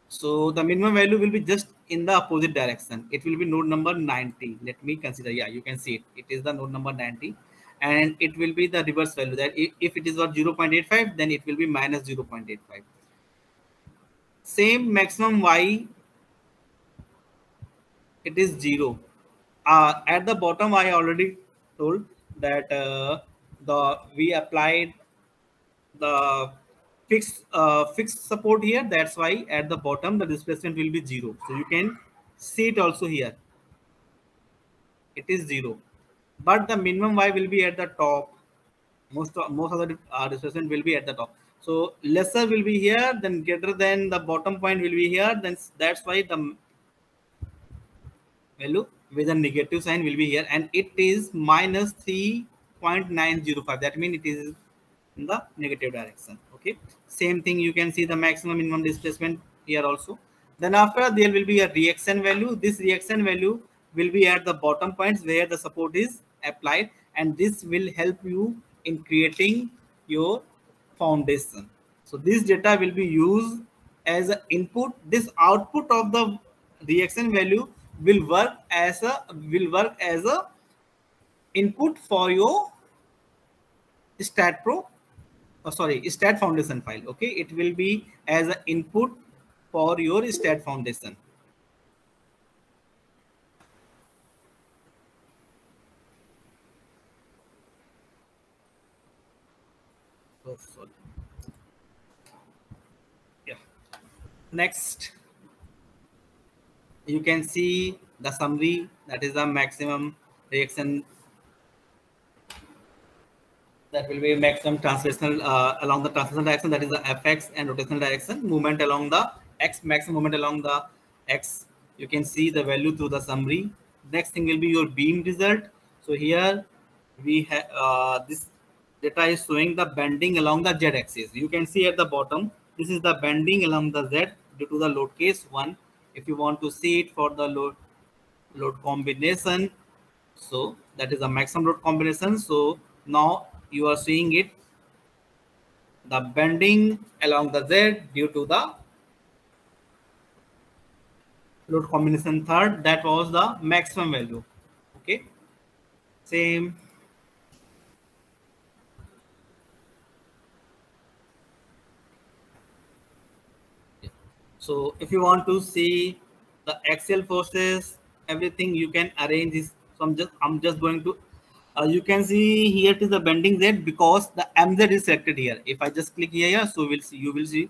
So the minimum value will be just in the opposite direction. It will be node number 90. Let me consider. Yeah, you can see it. It is the node number 90. And it will be the reverse value, that if it is 0.85, then it will be minus 0.85. Same maximum y, it is 0. At the bottom, I already told that we applied the fixed support here. That's why at the bottom the displacement will be 0. So you can see it also here. It is 0, but the minimum y will be at the top. Most of the displacement will be at the top. So lesser will be here, then greater than the bottom point will be here. Then that's why the value with a negative sign will be here, and it is minus 3.905. That means it is in the negative direction. Okay, same thing, you can see the maximum minimum displacement here also. Then after, there will be a reaction value. This reaction value will be at the bottom points where the support is applied, and this will help you in creating your foundation. So this data will be used as an input. This output of the reaction value will work as a input for your stat foundation file. Okay, it will be as an input for your stat foundation. Oh, sorry. Yeah. Next, you can see the summary, that is the maximum reaction, that will be maximum translational along the translational direction, that is the fx, and rotational direction, movement along the x, maximum movement along the x. You can see the value through the summary. Next thing will be your beam result. So here we have this data is showing the bending along the z axis. You can see at the bottom, this is the bending along the z due to the load case 1. If you want to see it for the load combination, so that is a maximum load combination. So now you are seeing it, the bending along the z due to the load combination third, that was the maximum value. Okay, same. So if you want to see the axial forces, everything, you can arrange this. So I'm just going to you can see here it is the bending z, because the mz is selected here. If I just click here, so you will see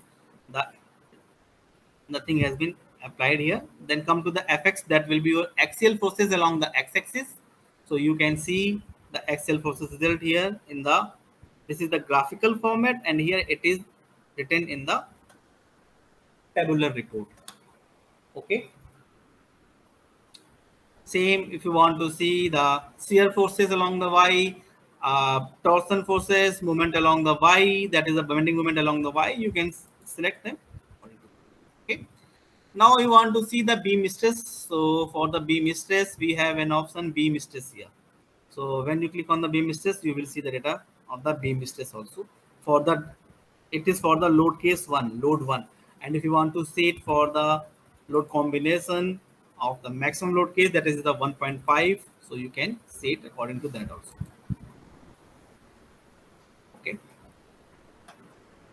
the nothing has been applied here. Then come to the fx, that will be your axial forces along the x-axis. So you can see the axial forces result here in the, this is the graphical format, and here it is written in the tabular report. Okay, same if you want to see the shear forces along the y, torsion forces, movement along the y, that is the bending moment along the y, you can select them. Okay, now you want to see the beam stress. So for the beam stress, we have an option beam stress here. So when you click on the beam stress, you will see the data of the beam stress also. For the, it is for the load case 1, load 1. And if you want to see it for the load combination of the maximum load case, that is the 1.5. So you can see it according to that also. Okay,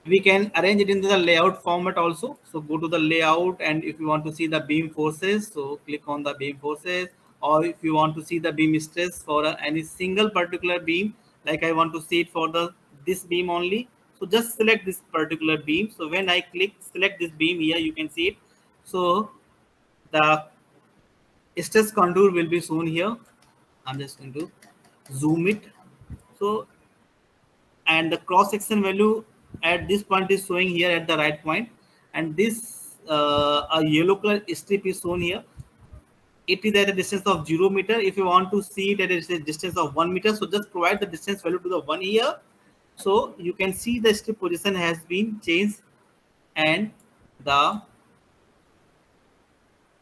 we can arrange it into the layout format also. So go to the layout, and if you want to see the beam forces, so click on the beam forces. Or if you want to see the beam stress for any single particular beam, like I want to see it for the this beam only, so just select this particular beam. So when I click select this beam here, you can see it. So the stress contour will be shown here. I'm just going to zoom it. So, and the cross section value at this point is showing here at the right point, and this a yellow color strip is shown here. It is at a distance of 0 meter. If you want to see it at a distance of 1 meter, so just provide the distance value to the 1 here. So you can see the strip position has been changed, and the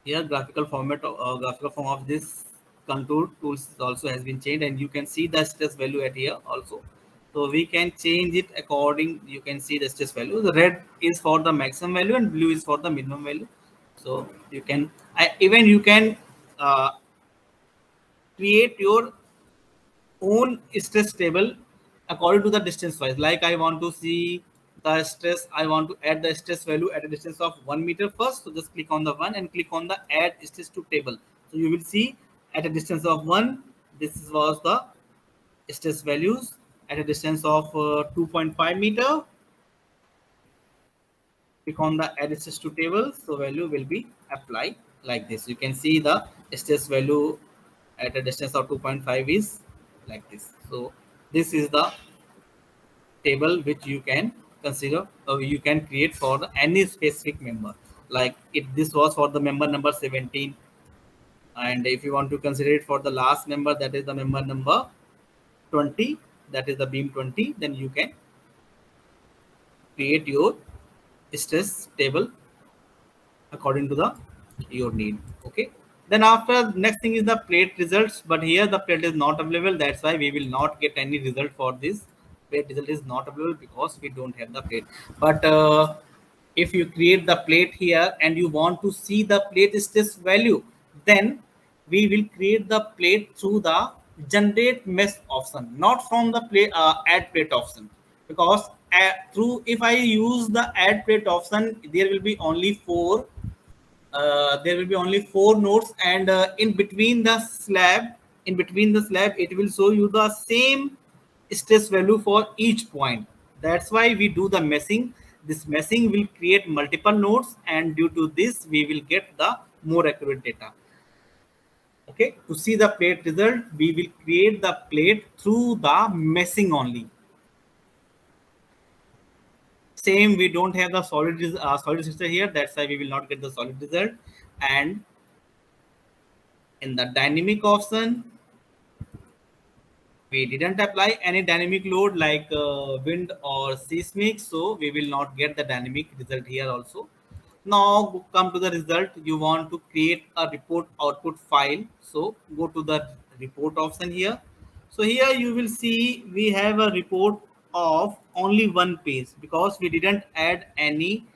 here graphical form of this contour tools also has been changed, and you can see the stress value at here also. So we can change it according, you can see the stress value. The red is for the maximum value and blue is for the minimum value. So you can, even you can create your own stress table according to the distance wise. Like I want to see the stress, I want to add the stress value at a distance of 1 meter first. So just click on the one and click on the add stress to table. So you will see at a distance of 1, this was the stress values at a distance of 2.5 meter. Click on the add stress to table, so value will be applied like this. You can see the stress value at a distance of 2.5 is like this. So this is the table which you can consider, or you can create for any specific member. Like if this was for the member number 17, and if you want to consider it for the last member, that is the member number 20, that is the beam 20, then you can create your stress table according to the your need. Okay, then after, next thing is the plate results, but here the plate is not available, that's why we will not get any result for this. Plate result is not available because we don't have the plate. But if you create the plate here and you want to see the plate stress value, then we will create the plate through the generate mesh option, not from the plate add plate option. Because through, if I use the add plate option, there will be only four nodes, and in between the slab, it will show you the same stress value for each point. That's why we do the meshing. This meshing will create multiple nodes, and due to this we will get the more accurate data. Okay, to see the plate result, we will create the plate through the meshing only. Same, we don't have the solid resistor here, that's why we will not get the solid result. And in the dynamic option, we didn't apply any dynamic load like wind or seismic, so we will not get the dynamic result here also. Now come to the result. You want to create a report output file, so go to the report option here. So here you will see we have a report of only one page because we didn't add any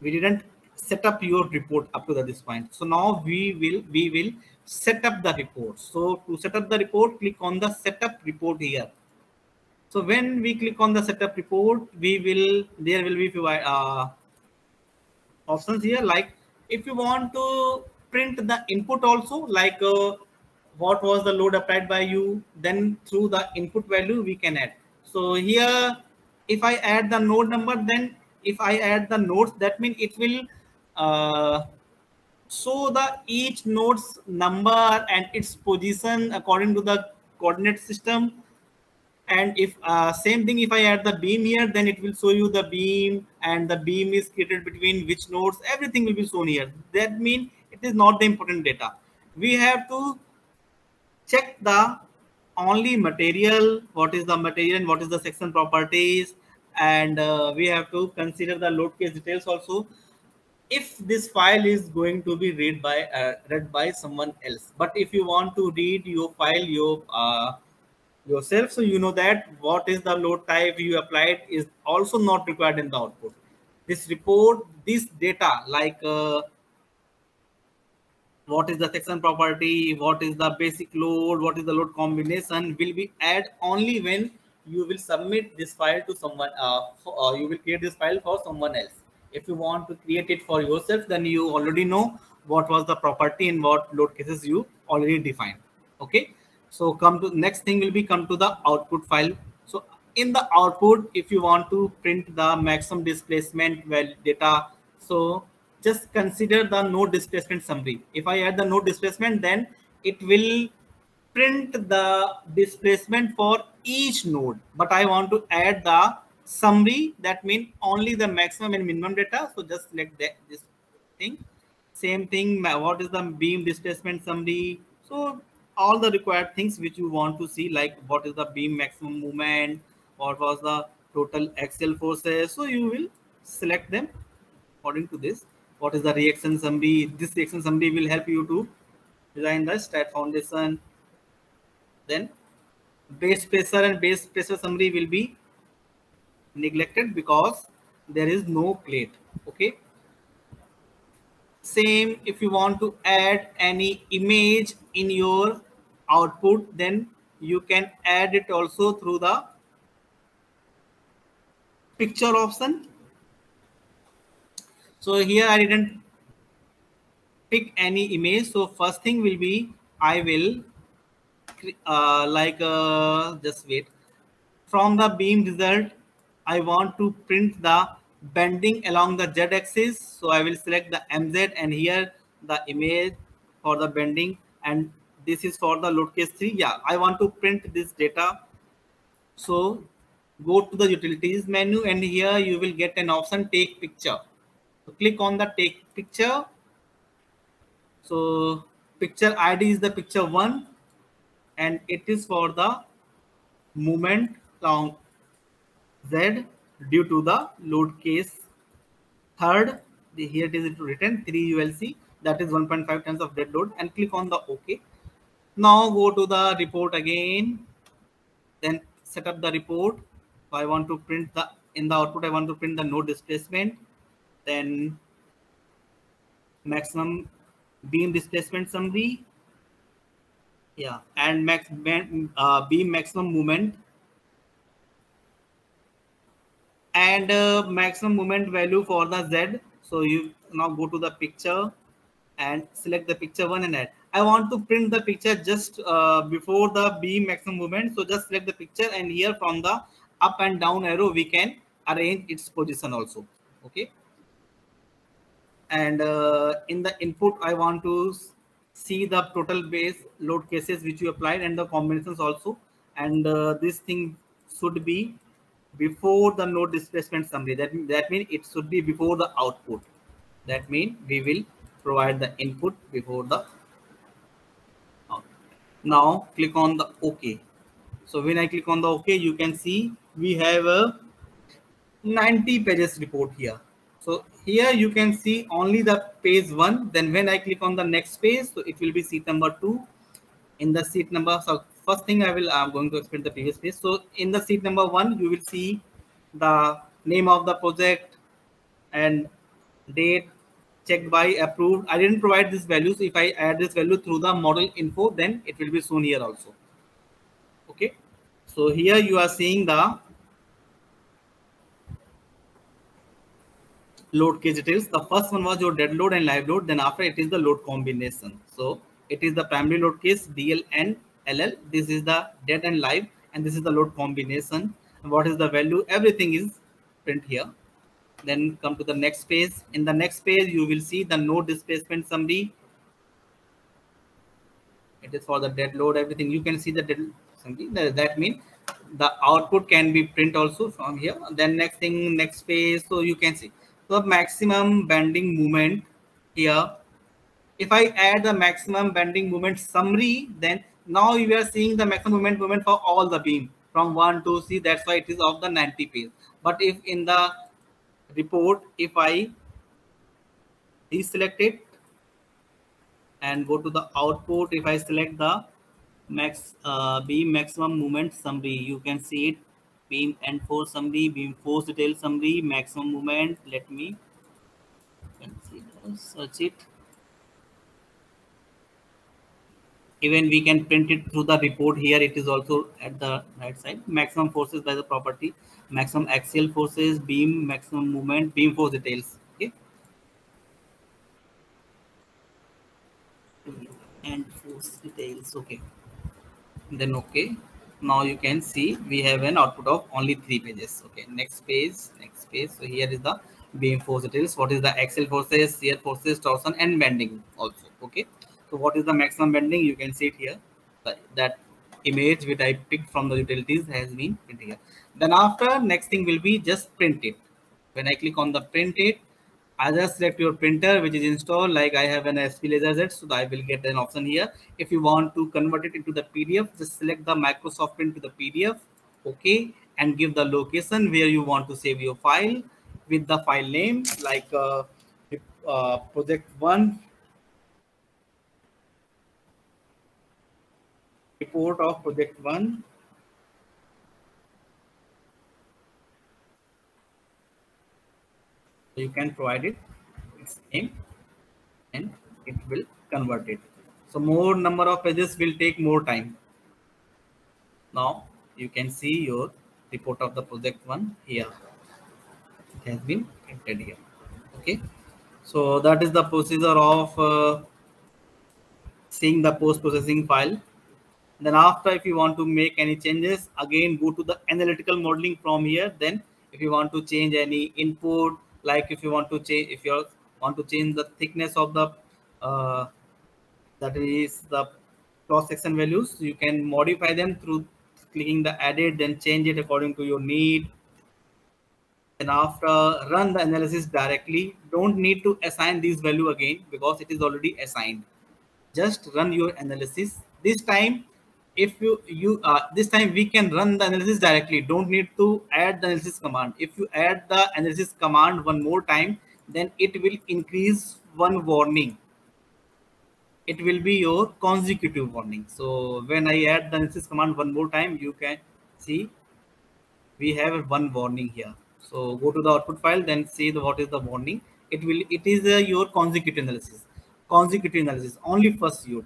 we didn't set up your report up to this point. So now we will set up the report. So to set up the report, click on the setup report here. So when we click on the setup report, there will be few options here. Like if you want to print the input also, like what was the load applied by you, then through the input value we can add. So here, if I add the node number, then if I add the nodes, that means it will show the each node's number and its position according to the coordinate system. And if same thing, if I add the beam here, then it will show you the beam, and the beam is created between which nodes, everything will be shown here. That means it is not the important data. We have to check the only material, what is the material and what is the section properties, and we have to consider the load case details also, if this file is going to be read by someone else. But if you want to read your file yourself, so you know that what is the load type you applied is also not required in the output. This report, this data, like what is the section property, what is the basic load, what is the load combination, will be add only when you will submit this file to someone, you will create this file for someone else. If you want to create it for yourself, then you already know what was the property and what load cases you already defined. Okay, so come to next thing will be come to the output file. So in the output, if you want to print the maximum displacement data, so just consider the node displacement summary. If I add the node displacement, then it will print the displacement for each node. But I want to add the summary, that means only the maximum and minimum data. So just select this thing. Same thing, what is the beam displacement summary? So all the required things which you want to see, like what is the beam maximum movement, what was the total axial forces. So you will select them according to this. What is the reaction summary? This reaction summary will help you to design the stat foundation. Then base pressure and base pressure summary will be neglected because there is no plate. Okay. Same, if you want to add any image in your output, then you can add it also through the picture option. So here I didn't pick any image. So first thing will be I will just wait. From the beam result, I want to print the bending along the z axis. So I will select the MZ and here the image for the bending, and this is for the load case 3. Yeah, I want to print this data. So go to the utilities menu and here you will get an option take picture. So click on the take picture. So picture ID is the picture 1 and it is for the movement along Z due to the load case. Third, here it is written 3 ULC, that is 1.5 tons of dead load, and click on the OK. Now go to the report again, then set up the report. So I want to print the, in the output, I want to print the node displacement, then maximum beam displacement summary, yeah, and beam maximum movement, and maximum moment value for the Z. So you now go to the picture and select the picture 1 and add. I want to print the picture just before the beam maximum movement. So just select the picture and here from the up and down arrow we can arrange its position also. Okay. And in the input I want to see the total base load cases which you applied and the combinations also. And this thing should be before the node displacement summary. That means it should be before the output. That means we will provide the input before the output. Now click on the OK. So when I click on the OK, you can see we have a 90 pages report here. So here you can see only the page 1. Then when I click on the next page, so it will be sheet number 2. In the sheet number, so first thing I'm going to explain the previous page. So in the sheet number 1, you will see the name of the project and date, checked by, approved. I didn't provide this value. So if I add this value through the model info, then it will be shown here also. Okay. So here you are seeing the load case details. The first one was your dead load and live load. Then after it is the load combination. So it is the primary load case DL and LL. This is the dead and live, and this is the load combination. And what is the value? Everything is print here. Then come to the next page. In the next page, you will see the node displacement summary. It is for the dead load. Everything you can see the dead summary. That means the output can be print also from here. Then next thing, next page. So you can see the maximum bending moment here. If I add the maximum bending moment summary, then now you are seeing the maximum moment for all the beam from 1 to C. That's why it is of the 90 page. But if in the report, if I deselect it and go to the output, if I select the beam maximum movement summary, you can see it, beam end force summary, beam force detail summary, maximum movement. Let me search it. Even we can print it through the report here. It is also at the right side. Maximum forces by the property, maximum axial forces, beam maximum movement, beam force details. Okay. And force details. Okay. Then okay. Now you can see we have an output of only 3 pages. Okay. Next page. Next page. So here is the beam force details. What is the axial forces, shear forces, torsion, and bending also. Okay. So what is the maximum bending? You can see it here. That image which I picked from the utilities has been printed here. Then after, next thing will be just print it. When I click on the print it, I just select your printer which is installed. Like I have an SP LaserJet, so I will get an option here. If you want to convert it into the PDF, just select the Microsoft Print to the PDF. Okay, and give the location where you want to save your file with the file name like project 1 report of project 1 you can provide it its name and it will convert it. So more number of pages will take more time. Now you can see your report of the project one here. It has been printed here. Okay. So that is the procedure of seeing the post processing file. Then after, if you want to make any changes, again go to the analytical modeling from here. Then if you want to change any input, like if you want to change, if you want to change the thickness of the that is the cross section values, you can modify them through clicking the edit, then change it according to your need. And after, run the analysis directly. Don't need to assign this value again because it is already assigned. Just run your analysis. This time, if you this time we can run the analysis directly. Don't need to add the analysis command. If you add the analysis command one more time, then it will increase one warning. It will be your consecutive warning. So when I add the analysis command one more time, you can see we have one warning here. So go to the output file, then see what is the warning. It is your consecutive analysis only first use.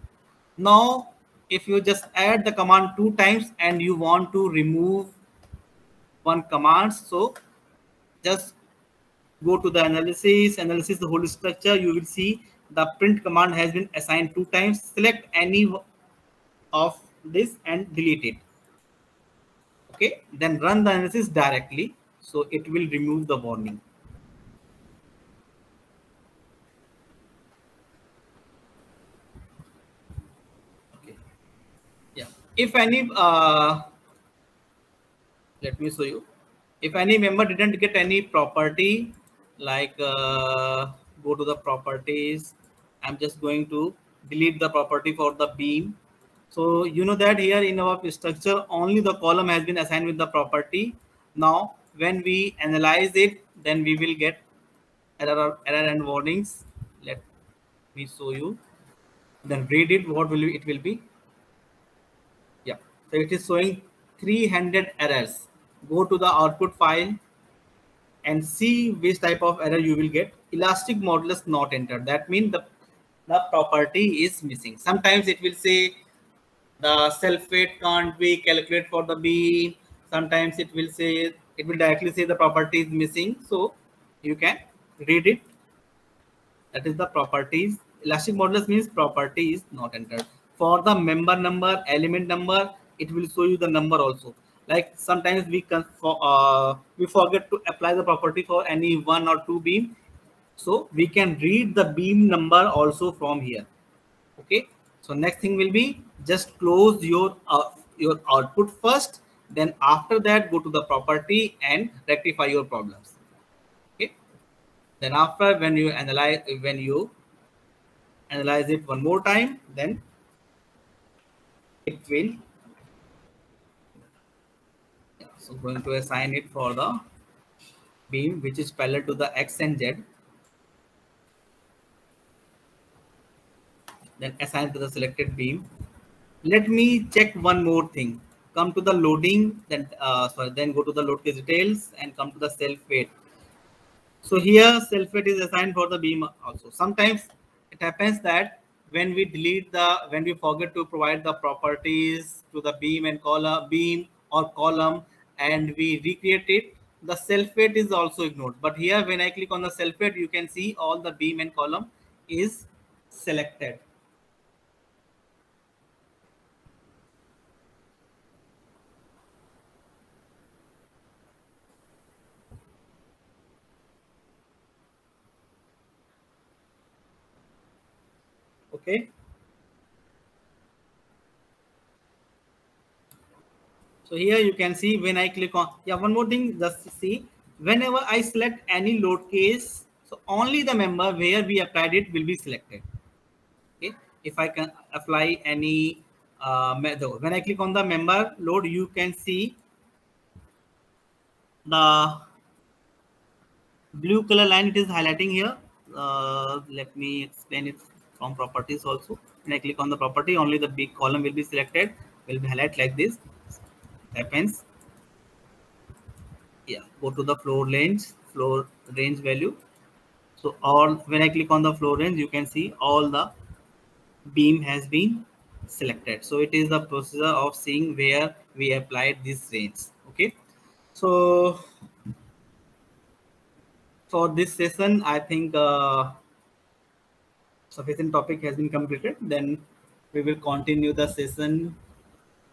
Now if you just add the command 2 times and you want to remove one command, so just go to the analysis the whole structure. You will see the print command has been assigned 2 times. Select any of this and delete it. Okay, then run the analysis directly, so it will remove the warning. Okay, yeah, if any let me show you. If any member didn't get any property, like go to the properties, I'm just going to delete the property for the beam. So you know that here in our structure only the column has been assigned with the property. Now when we analyze it, then we will get error and warnings. Let me show you. Then read it. What will it will be? Yeah, so it is showing 300 errors. Go to the output file and see which type of error you will get. Elastic modulus not entered. That means the property is missing. Sometimes it will say the self weight can't be calculated for the beam. Sometimes it will directly say the property is missing. So you can read it. That is the properties. Elastic modulus means property is not entered. For the member number, element number, it will show you the number also. Like sometimes we forget to apply the property for any 1 or 2 beam. So we can read the beam number also from here. Okay. So next thing will be just close your output first. Then after that, go to the property and rectify your problems. Okay. Then after, when you analyze it one more time, then it will. Yeah, so going to assign it for the beam which is parallel to the X and Z. Then assign to the selected beam. Let me check one more thing. Come to the loading, then then go to the load case details and come to the self weight. So here self weight is assigned for the beam also. Sometimes it happens that when we forget to provide the properties to the beam and column and we recreate it, the self weight is also ignored. But here when I click on the self weight, you can see all the beam and column is selected. Okay. So here you can see when I click on, yeah, one more thing, just see, whenever I select any load case, so only the member where we applied it will be selected. Okay. If I can apply any method, when I click on the member load, you can see the blue color line it is highlighting here. Let me explain it from properties also. When I click on the property, only the big column will be selected, will be highlighted like this. Happens. Yeah, go to the floor range value. So all when I click on the floor range, you can see all the beam has been selected. So it is the procedure of seeing where we applied this range. Okay. So for this session, I think sufficient topic has been completed. Then we will continue the session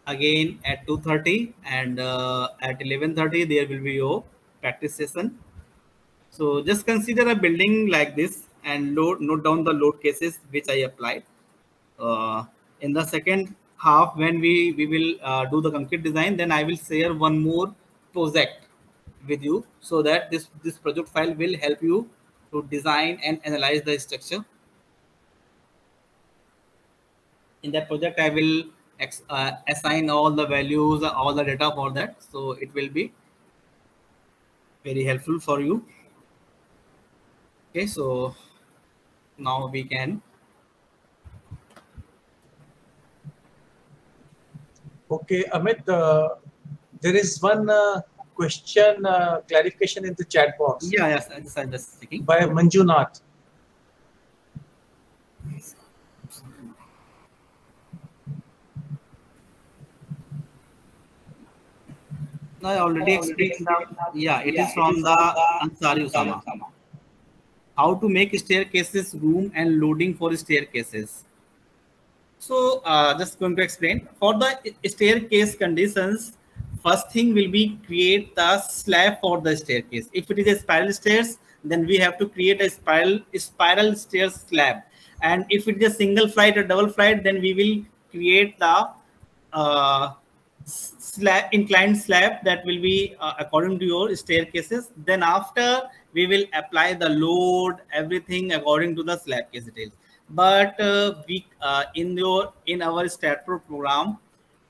again at 2:30, and at 11:30 there will be your practice session. So just consider a building like this and note down the load cases which I applied. In the second half, when we will do the concrete design, then I will share one more project with you, so that this project file will help you to design and analyze the structure. In that project, I will assign all the values, all the data for that, so it will be very helpful for you. Okay, so now we can. Okay, Amit, there is one question, clarification in the chat box. Yeah, yes, I'm just checking. By Manjunath. No, I already explained. Yeah, it is from the Ansari Usama. How to make staircases room and loading for staircases. So just going to explain. For the staircase conditions, first thing will be create the slab for the staircase. If it is a spiral stairs, then we have to create a spiral stairs slab. And if it is a single flight or double flight, then we will create the slab, inclined slab, that will be according to your staircases. Then after we will apply the load, everything according to the slab case details. But we in our StatPro program,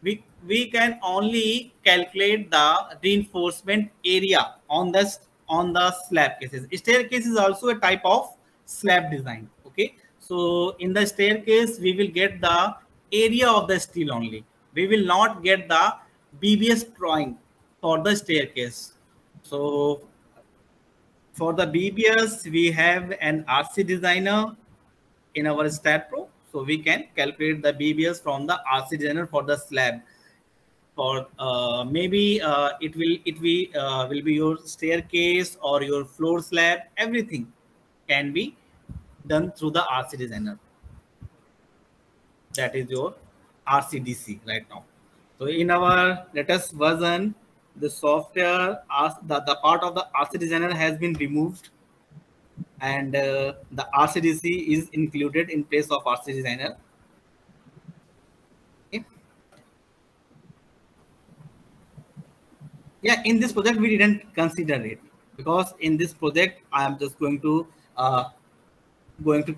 we can only calculate the reinforcement area on the slab cases. Staircase is also a type of slab design. Okay, so in the staircase we will get the area of the steel only. We will not get the BBS drawing for the staircase. So for the BBS, we have an RC designer in our StatPro, so we can calculate the BBS from the RC designer for the slab. For maybe will be your staircase or your floor slab. Everything can be done through the RC designer. That is your RCDC right now. So in our latest version, the software, the part of the RC designer has been removed, and the RCDC is included in place of RC designer. Okay. Yeah, in this project we didn't consider it, because in this project I am just going to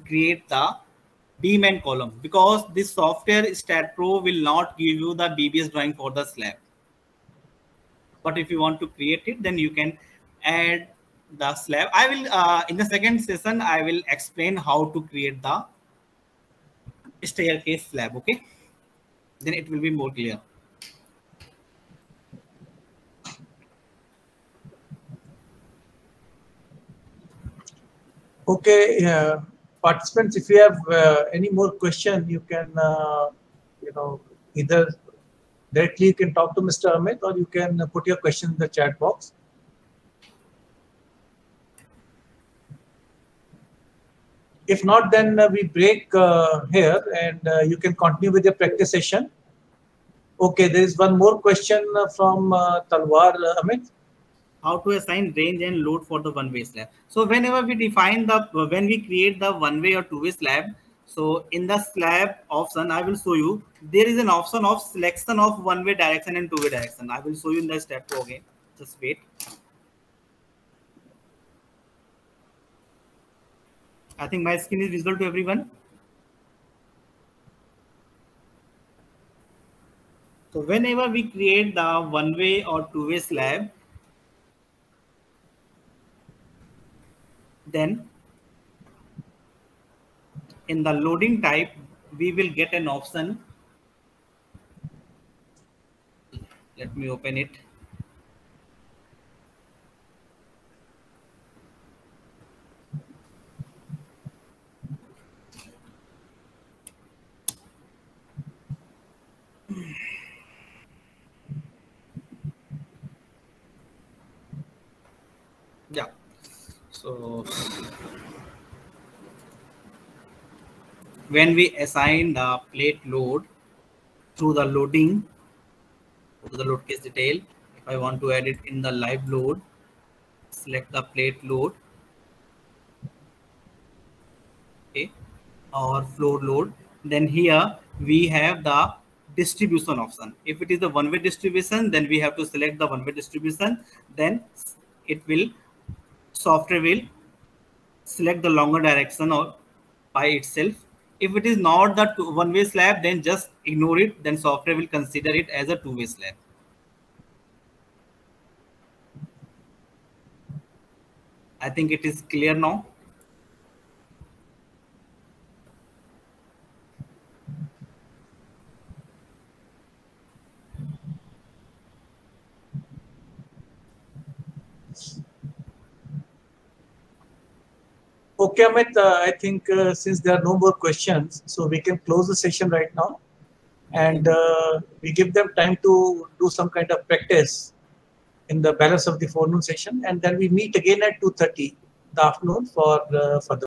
create the beam and column, because this software StatPro will not give you the BBS drawing for the slab. But if you want to create it, then you can add the slab. I will in the second session I will explain how to create the staircase slab. Okay, then it will be more clear. Okay, participants, if you have any more question, you can either directly you can talk to Mr. Amit, or you can put your question in the chat box. If not, then we break here, and you can continue with your practice session. Okay, there is one more question from Talwar, Amit. How to assign range and load for the one-way slab. So whenever we define when we create the one-way or two-way slab, so in the slab option, I will show you, there is an option of selection of one-way direction and two-way direction. I will show you in the step again. Just wait. I think my screen is visible to everyone. So whenever we create the one-way or two-way slab, then in the loading type, we will get an option. Let me open it. Yeah. So when we assign the plate load through the loading, to the load case detail, if I want to add it in the live load, select the plate load, okay, or floor load. Then here we have the distribution option. If it is the one-way distribution, then we have to select the one-way distribution. Then it will, software will select the longer direction or by itself. If it is not the one-way slab, then just ignore it. Then software will consider it as a two-way slab. I think it is clear now. Okay, Amit, I think since there are no more questions, so we can close the session right now. And we give them time to do some kind of practice in the balance of the forenoon session. And then we meet again at 2:30 in the afternoon for the